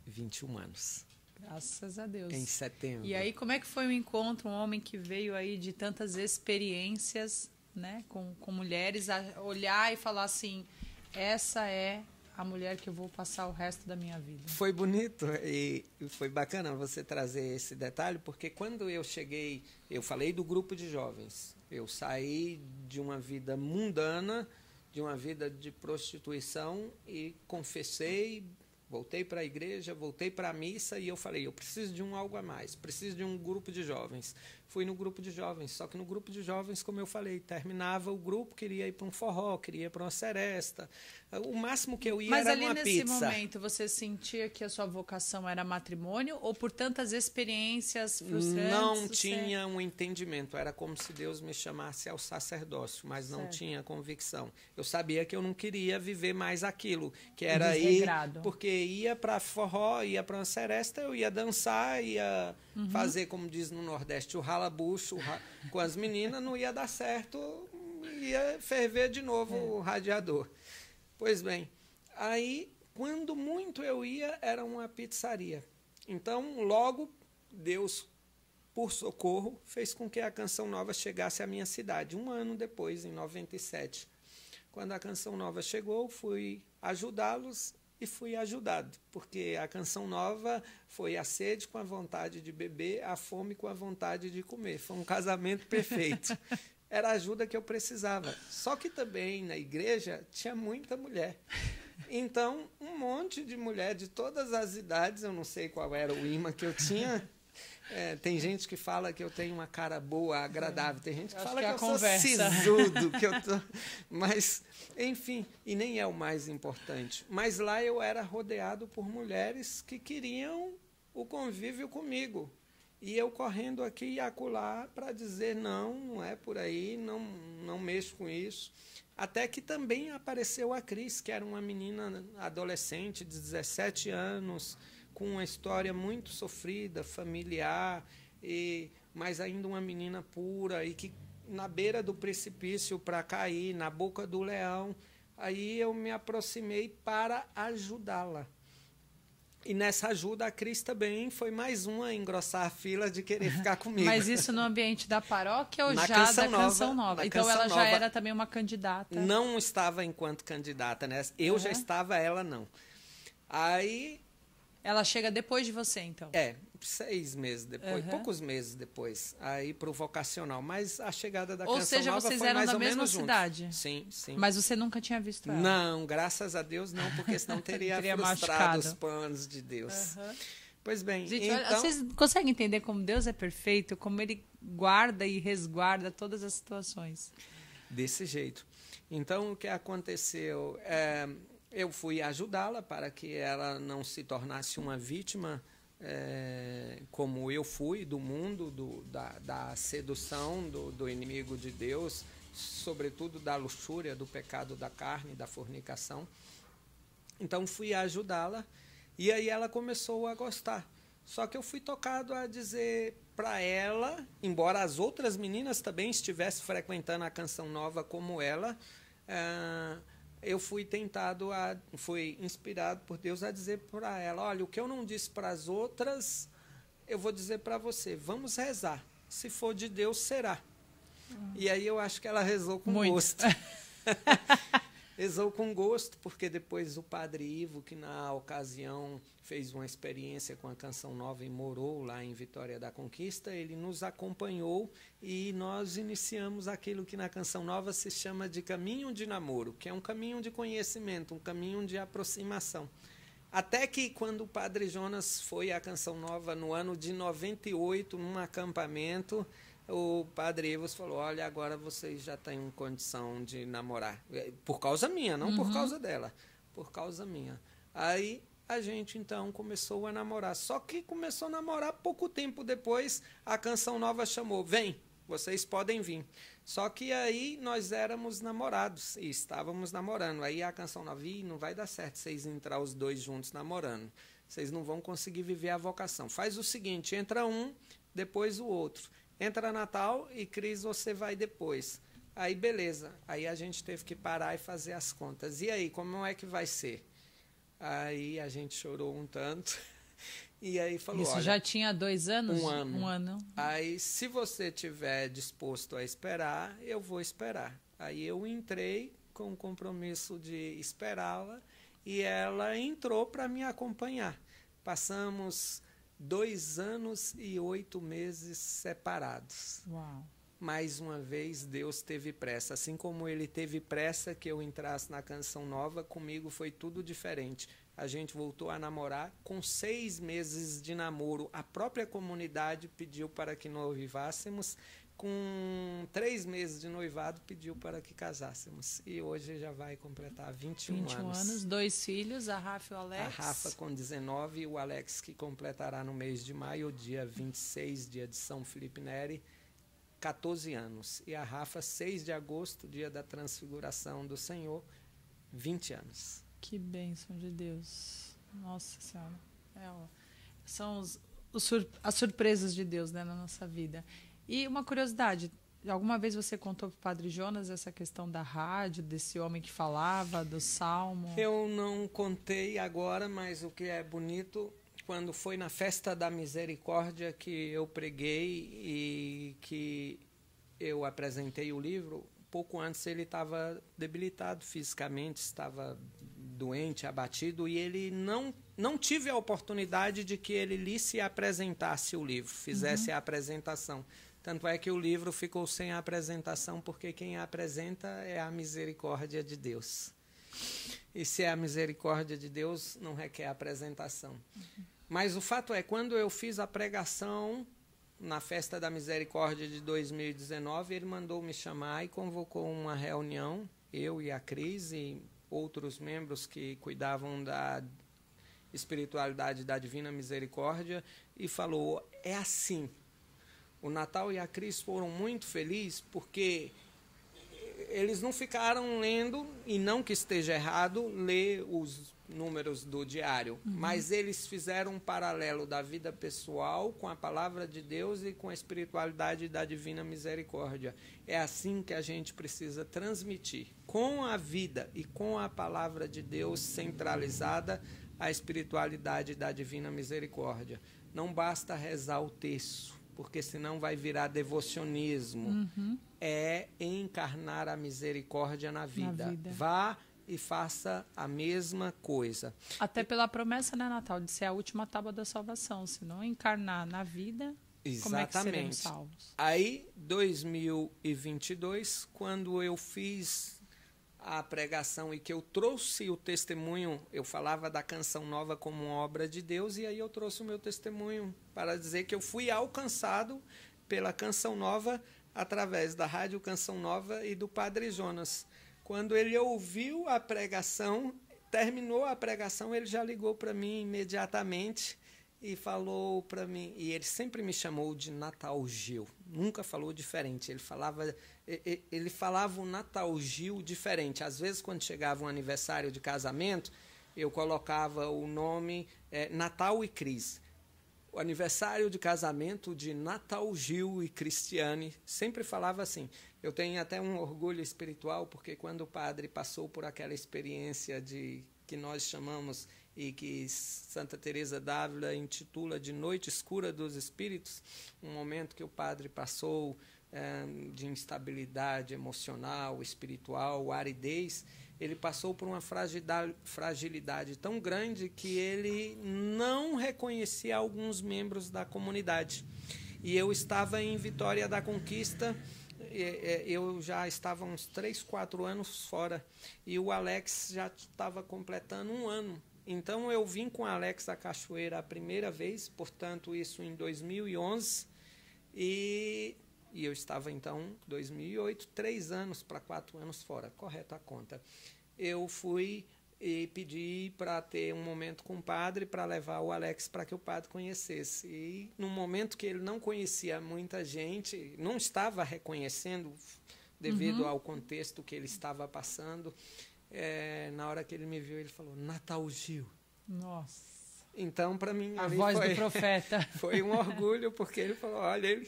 21 anos. Graças a Deus. Em setembro. E aí, como é que foi o encontro? Um homem que veio aí de tantas experiências, né, com mulheres, a olhar e falar assim: essa é a mulher que eu vou passar o resto da minha vida. Foi bonito e foi bacana você trazer esse detalhe, porque quando eu cheguei, eu falei do grupo de jovens. Eu saí de uma vida mundana, de uma vida de prostituição, e confessei Voltei para a igreja, voltei para a missa e eu falei, eu preciso de algo a mais, preciso de um grupo de jovens. Fui no grupo de jovens, só que no grupo de jovens, como eu falei, terminava o grupo, queria ir para um forró, queria ir para uma seresta. O máximo que eu ia era numa pizza. Mas ali nesse momento, você sentia que a sua vocação era matrimônio ou por tantas experiências frustrantes? Não tinha um entendimento, era como se Deus me chamasse ao sacerdócio, mas não tinha convicção. Eu sabia que eu não queria viver mais aquilo, que era ir, porque ia para forró, ia para uma seresta, eu ia dançar, ia fazer, como diz no Nordeste, o ralabucho com as meninas, não ia dar certo, ia ferver de novo o radiador. Pois bem, aí, quando muito eu ia, era uma pizzaria. Então, logo, Deus, por socorro, fez com que a Canção Nova chegasse à minha cidade, um ano depois, em 97. Quando a Canção Nova chegou, fui ajudá-los e fui ajudado, porque a Canção Nova foi a sede com a vontade de beber, a fome com a vontade de comer. Foi um casamento perfeito. Era a ajuda que eu precisava. Só que também na igreja tinha muita mulher. Então, um monte de mulher de todas as idades, eu não sei qual era o imã que eu tinha. Tem gente que fala que eu tenho uma cara boa, agradável. Tem gente que fala que eu sou sisudo, que eu tô... Mas, enfim, e nem é o mais importante. Mas lá eu era rodeado por mulheres que queriam o convívio comigo. E eu correndo aqui e acolá para dizer, não é por aí, não mexo com isso. Até que também apareceu a Cris, que era uma menina adolescente de 17 anos, com uma história muito sofrida, familiar, mas ainda uma menina pura, e que na beira do precipício para cair, na boca do leão. Aí eu me aproximei para ajudá-la. E nessa ajuda, a Cris também foi mais uma a engrossar a fila de querer ficar comigo. Mas isso no ambiente da paróquia ou já da Canção Nova? Então ela já era também uma candidata? Não estava enquanto candidata, né? Eu já estava, ela não. Aí... Ela chega depois de você, então? 6 meses depois, poucos meses depois, aí para o vocacional. Mas a chegada da Canção Nova foi mais ou menos juntos. Ou seja, vocês eram da mesma cidade? Sim, sim. Mas você nunca tinha visto ela? Não, graças a Deus não, porque senão teria frustrado os planos de Deus. Pois bem, gente, então... olha, vocês conseguem entender como Deus é perfeito, como Ele guarda e resguarda todas as situações? Desse jeito. Então, o que aconteceu... eu fui ajudá-la para que ela não se tornasse uma vítima, como eu fui, do mundo, da sedução do inimigo de Deus, sobretudo da luxúria, do pecado da carne, da fornicação. Então, fui ajudá-la e aí ela começou a gostar. Só que eu fui tocado a dizer para ela, embora as outras meninas também estivessem frequentando a Canção Nova como ela, eu fui inspirado por Deus a dizer para ela, olha, o que eu não disse para as outras, eu vou dizer para você, vamos rezar. Se for de Deus, será. E aí eu acho que ela rezou com gosto. Rezou com gosto, porque depois o padre Ivo, que na ocasião fez uma experiência com a Canção Nova e morou lá em Vitória da Conquista, ele nos acompanhou e nós iniciamos aquilo que na Canção Nova se chama de caminho de namoro, que é um caminho de conhecimento, um caminho de aproximação. Até que quando o padre Jonas foi à Canção Nova no ano de 98, num acampamento, o padre Evos falou, olha, agora vocês já têm condição de namorar. Por causa minha, não por causa dela. Por causa minha. Aí a gente, então, começou a namorar. Só que começou a namorar pouco tempo depois, a Canção Nova chamou, vem, vocês podem vir. Só que aí nós éramos namorados e estávamos namorando. Aí a Canção Nova, não vai dar certo vocês entrar os dois juntos namorando. Vocês não vão conseguir viver a vocação. Faz o seguinte, entra um, depois o outro. Entra Natal e Cris, você vai depois. Aí, beleza. Aí a gente teve que parar e fazer as contas. E aí, como é que vai ser? Aí a gente chorou um tanto. E aí falou, isso olha, já tinha 2 anos? 1 ano. 1 ano. Aí, se você estiver disposto a esperar, eu vou esperar. Aí eu entrei com o compromisso de esperá-la e ela entrou para me acompanhar. Passamos 2 anos e 8 meses separados. Uau. Mais uma vez, Deus teve pressa. Assim como Ele teve pressa que eu entrasse na Canção Nova, comigo foi tudo diferente. a gente voltou a namorar. Com 6 meses de namoro, a própria comunidade pediu para que noivássemos. Com 3 meses de noivado, pediu para que casássemos. E hoje já vai completar 21 anos. 2 filhos, a Rafa e o Alex. A Rafa com 19 e o Alex, que completará no mês de maio, dia 26, dia de São Felipe Neri, 14 anos. E a Rafa, 6 de agosto, dia da transfiguração do Senhor, 20 anos. Que bênção de Deus. Nossa Senhora. São as surpresas de Deus, né, na nossa vida. E uma curiosidade, alguma vez você contou para o Padre Jonas essa questão da rádio, desse homem que falava, do Salmo? Eu não contei agora, mas o que é bonito, quando foi na Festa da Misericórdia que eu preguei e que eu apresentei o livro, pouco antes ele estava debilitado fisicamente, estava doente, abatido, e ele não tive a oportunidade de que ele lisse e apresentasse o livro, fizesse a apresentação. Tanto é que o livro ficou sem a apresentação, porque quem a apresenta é a misericórdia de Deus. E se é a misericórdia de Deus, não requer apresentação. Mas o fato é, quando eu fiz a pregação na Festa da Misericórdia de 2019, ele mandou me chamar e convocou uma reunião, eu e a Cris e outros membros que cuidavam da espiritualidade da Divina Misericórdia, e falou, é assim. O Natal e a Cris foram muito felizes porque eles não ficaram lendo, e não que esteja errado, ler os números do diário, mas eles fizeram um paralelo da vida pessoal com a palavra de Deus e com a espiritualidade da Divina Misericórdia. É assim que a gente precisa transmitir, com a vida e com a palavra de Deus centralizada, a espiritualidade da Divina Misericórdia. Não basta rezar o terço, porque senão vai virar devocionismo. É encarnar a misericórdia na vida. Vá e faça a mesma coisa. Até pela promessa, né, Natal, de ser a última tábua da salvação. Se não encarnar na vida, como é que seremos salvos? Aí, 2022, quando eu fiz a pregação e que eu trouxe o testemunho, eu falava da Canção Nova como uma obra de Deus, e aí eu trouxe o meu testemunho para dizer que eu fui alcançado pela Canção Nova através da Rádio Canção Nova e do Padre Jonas. Quando ele ouviu a pregação, terminou a pregação, ele já ligou para mim imediatamente e falou para mim, e ele sempre me chamou de Natal Gil, nunca falou diferente, ele falava o Natal Gil diferente. Às vezes, quando chegava um aniversário de casamento, eu colocava o nome Natal e Cris. O aniversário de casamento de Natal Gil e Cristiane, sempre falava assim. Eu tenho até um orgulho espiritual, porque quando o padre passou por aquela experiência que nós chamamos e que Santa Teresa d'Ávila intitula de Noite Escura dos Espíritos, um momento que o padre passou de instabilidade emocional, espiritual, aridez, ele passou por uma fragilidade tão grande que ele não reconhecia alguns membros da comunidade. E eu estava em Vitória da Conquista, eu já estava uns 3, 4 anos fora, e o Alex já estava completando 1 ano. Então, eu vim com o Alex à Cachoeira a primeira vez, portanto, isso em 2011, e eu estava, então, 2008, 3 anos para 4 anos fora, correta a conta. Eu fui e pedi para ter um momento com o padre, para levar o Alex para que o padre conhecesse. E, no momento que ele não conhecia muita gente, não estava reconhecendo, devido ao contexto que ele estava passando, na hora que ele me viu, ele falou, Natal Gil. Nossa. Então, para mim, a voz do profeta. Foi um orgulho, porque ele falou, olha,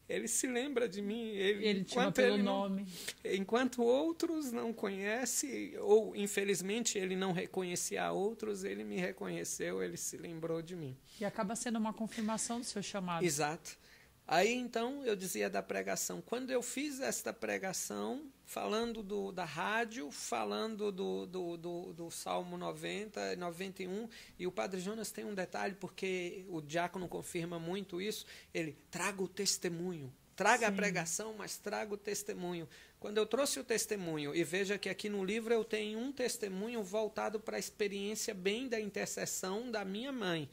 ele se lembra de mim. Ele te chama pelo nome. Enquanto outros não conhecem, ou infelizmente ele não reconhecia outros, ele me reconheceu, ele se lembrou de mim. E acaba sendo uma confirmação do seu chamado. Exato. Aí, então, eu dizia da pregação. Quando eu fiz esta pregação, falando da rádio, falando do Salmo 90, 91, e o Padre Jonas tem um detalhe, porque o diácono confirma muito isso, ele traga o testemunho. Traga a pregação, mas traga o testemunho. Quando eu trouxe o testemunho, e veja que aqui no livro eu tenho um testemunho voltado para a experiência bem da intercessão da minha mãe.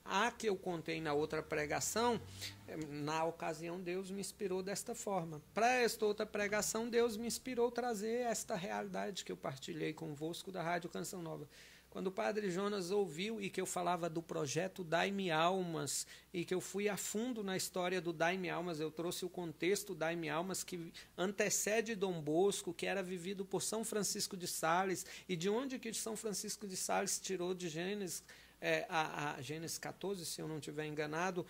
A que eu contei na outra pregação, na ocasião Deus me inspirou desta forma. Para esta outra pregação, Deus me inspirou a trazer esta realidade que eu partilhei convosco da Rádio Canção Nova. Quando o Padre Jonas ouviu e que eu falava do projeto Dai-me Almas e que eu fui a fundo na história do Dai-me Almas, eu trouxe o contexto Dai-me Almas que antecede Dom Bosco, que era vivido por São Francisco de Sales, e de onde que São Francisco de Sales tirou de Gênesis, a Gênesis 14, se eu não estiver enganado,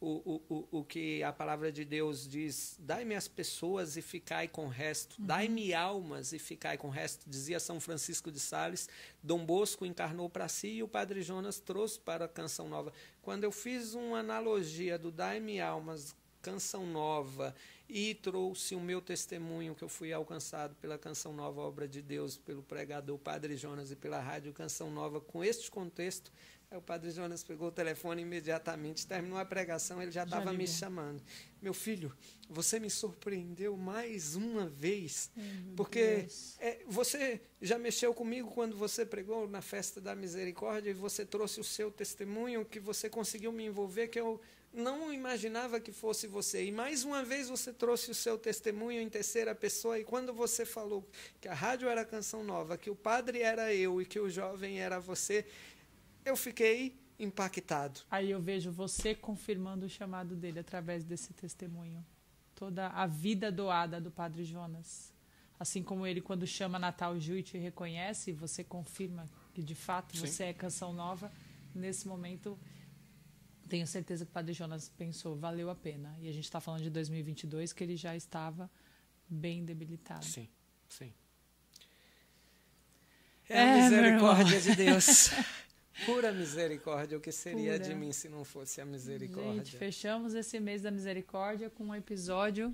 o que a palavra de Deus diz: dai-me as pessoas e ficai com o resto, dai-me almas e ficai com o resto, dizia São Francisco de Sales. Dom Bosco encarnou para si e o Padre Jonas trouxe para a Canção Nova. Quando eu fiz uma analogia do dai-me almas, Canção Nova, e trouxe o meu testemunho que eu fui alcançado pela Canção Nova, obra de Deus, pelo pregador Padre Jonas e pela Rádio Canção Nova, com este contexto, o Padre Jonas pegou o telefone imediatamente, terminou a pregação, ele já estava me chamando. Meu filho, você me surpreendeu mais uma vez, porque você já mexeu comigo quando você pregou na Festa da Misericórdia e você trouxe o seu testemunho, que você conseguiu me envolver, que eu não imaginava que fosse você. E mais uma vez você trouxe o seu testemunho em terceira pessoa, e quando você falou que a rádio era Canção Nova, que o padre era eu e que o jovem era você, eu fiquei impactado. Aí eu vejo você confirmando o chamado dele através desse testemunho. Toda a vida doada do Padre Jonas. Assim como ele, quando chama Natal Gil e te reconhece, você confirma que de fato você é Canção Nova. Nesse momento, tenho certeza que o Padre Jonas pensou, valeu a pena. E a gente está falando de 2022, que ele já estava bem debilitado. Sim, sim. É a misericórdia de Deus. Pura misericórdia, o que seria de mim se não fosse a misericórdia? Gente, fechamos esse mês da misericórdia com um episódio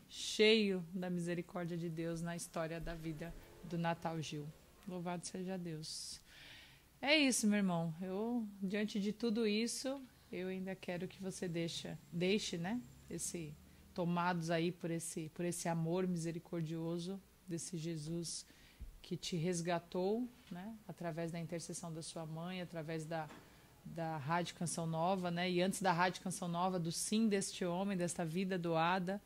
cheio da misericórdia de Deus na história da vida do Natal Gil. Louvado seja Deus. É isso, meu irmão. Diante de tudo isso, eu ainda quero que você deixe, né, tomados aí por esse amor misericordioso desse Jesus que te resgatou, né, através da intercessão da sua mãe, através da Rádio Canção Nova, né, e antes da Rádio Canção Nova, do sim deste homem, desta vida doada,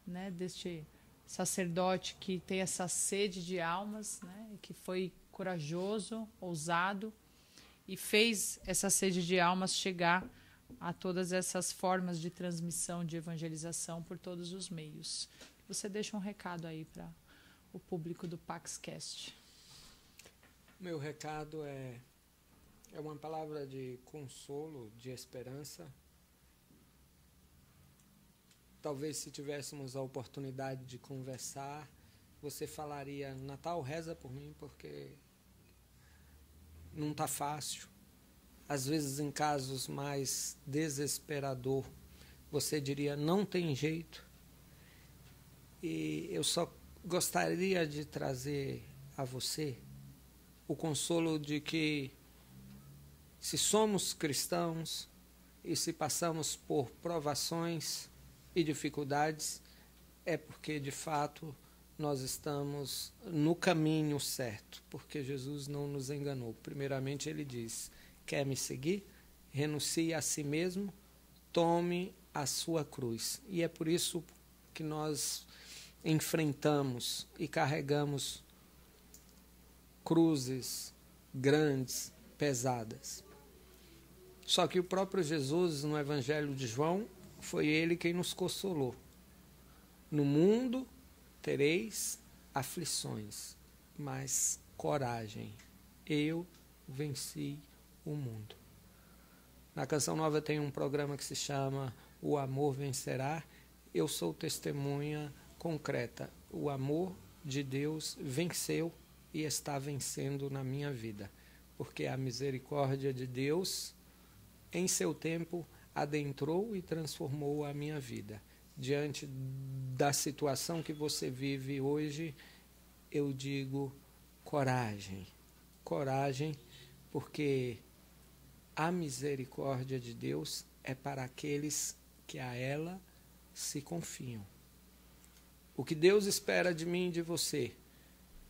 né, deste sacerdote que tem essa sede de almas, né, que foi corajoso, ousado, e fez essa sede de almas chegar a todas essas formas de transmissão, de evangelização por todos os meios. Você deixa um recado aí para o público do PaxCast. Meu recado é uma palavra de consolo, de esperança. Talvez se tivéssemos a oportunidade de conversar, você falaria: Natal, reza por mim, porque não está fácil. Às vezes, em casos mais desesperador, você diria: não tem jeito. E eu só gostaria de trazer a você o consolo de que, se somos cristãos e se passamos por provações e dificuldades, é porque, de fato, nós estamos no caminho certo, porque Jesus não nos enganou. Primeiramente, ele diz: quer me seguir? Renuncie a si mesmo, tome a sua cruz. E é por isso que nós enfrentamos e carregamos cruzes grandes, pesadas. Só que o próprio Jesus, no Evangelho de João, foi ele quem nos consolou. No mundo tereis aflições, mas coragem, eu venci o mundo. Na Canção Nova tem um programa que se chama O Amor Vencerá. Eu sou testemunha concreta. O amor de Deus venceu e está vencendo na minha vida, porque a misericórdia de Deus, em seu tempo, adentrou e transformou a minha vida. Diante da situação que você vive hoje, eu digo: coragem, coragem, porque a misericórdia de Deus é para aqueles que a ela se confiam. O que Deus espera de mim e de você,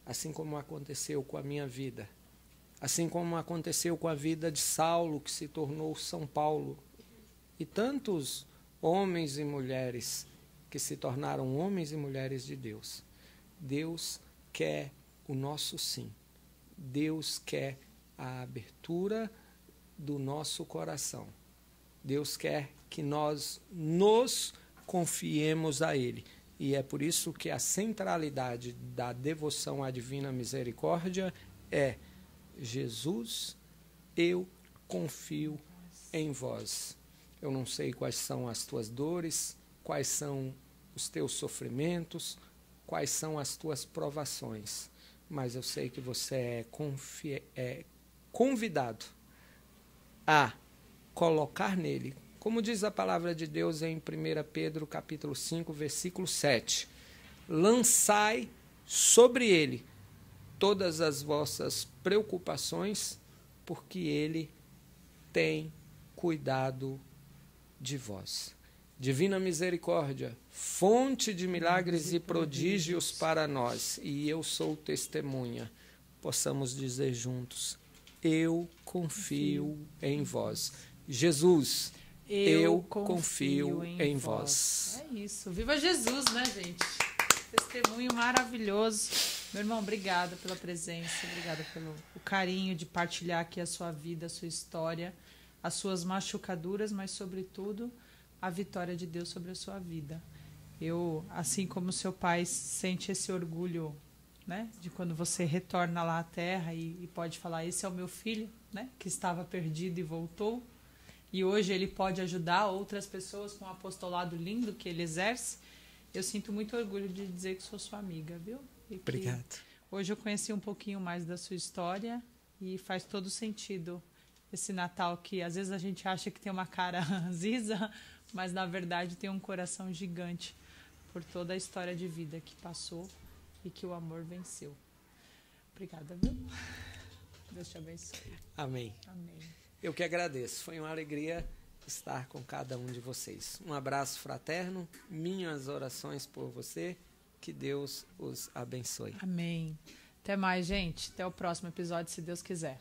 assim como aconteceu com a minha vida, assim como aconteceu com a vida de Saulo, que se tornou São Paulo, e tantos homens e mulheres que se tornaram homens e mulheres de Deus. Deus quer o nosso sim. Deus quer a abertura do nosso coração. Deus quer que nós nos confiemos a Ele. E é por isso que a centralidade da devoção à Divina Misericórdia é: Jesus, eu confio em vós. Eu não sei quais são as tuas dores, quais são os teus sofrimentos, quais são as tuas provações, mas eu sei que você é convidado a colocar nele, como diz a palavra de Deus em 1 Pedro capítulo 5, versículo 7, lançai sobre ele todas as vossas preocupações, porque ele tem cuidado de vós. Divina Misericórdia, fonte de milagres e prodígios para nós, e eu sou testemunha, possamos dizer juntos: eu confio em vós. Jesus, eu confio em vós. É isso. Viva Jesus, né, gente? Testemunho maravilhoso. Meu irmão, obrigada pela presença, obrigada pelo carinho de partilhar aqui a sua vida, a sua história, as suas machucaduras, mas, sobretudo, a vitória de Deus sobre a sua vida. Eu, assim como seu pai, sente esse orgulho, né, de quando você retorna lá à terra e pode falar: esse é o meu filho, né, que estava perdido e voltou. E hoje ele pode ajudar outras pessoas com o apostolado lindo que ele exerce. Eu sinto muito orgulho de dizer que sou sua amiga, viu? Obrigado. Hoje eu conheci um pouquinho mais da sua história e faz todo sentido esse Natal que às vezes a gente acha que tem uma cara ziza, mas na verdade tem um coração gigante por toda a história de vida que passou e que o amor venceu. Obrigada, viu? Deus te abençoe. Amém. Amém. Eu que agradeço. Foi uma alegria estar com cada um de vocês. Um abraço fraterno, minhas orações por você. Que Deus os abençoe. Amém. Até mais, gente. Até o próximo episódio, se Deus quiser.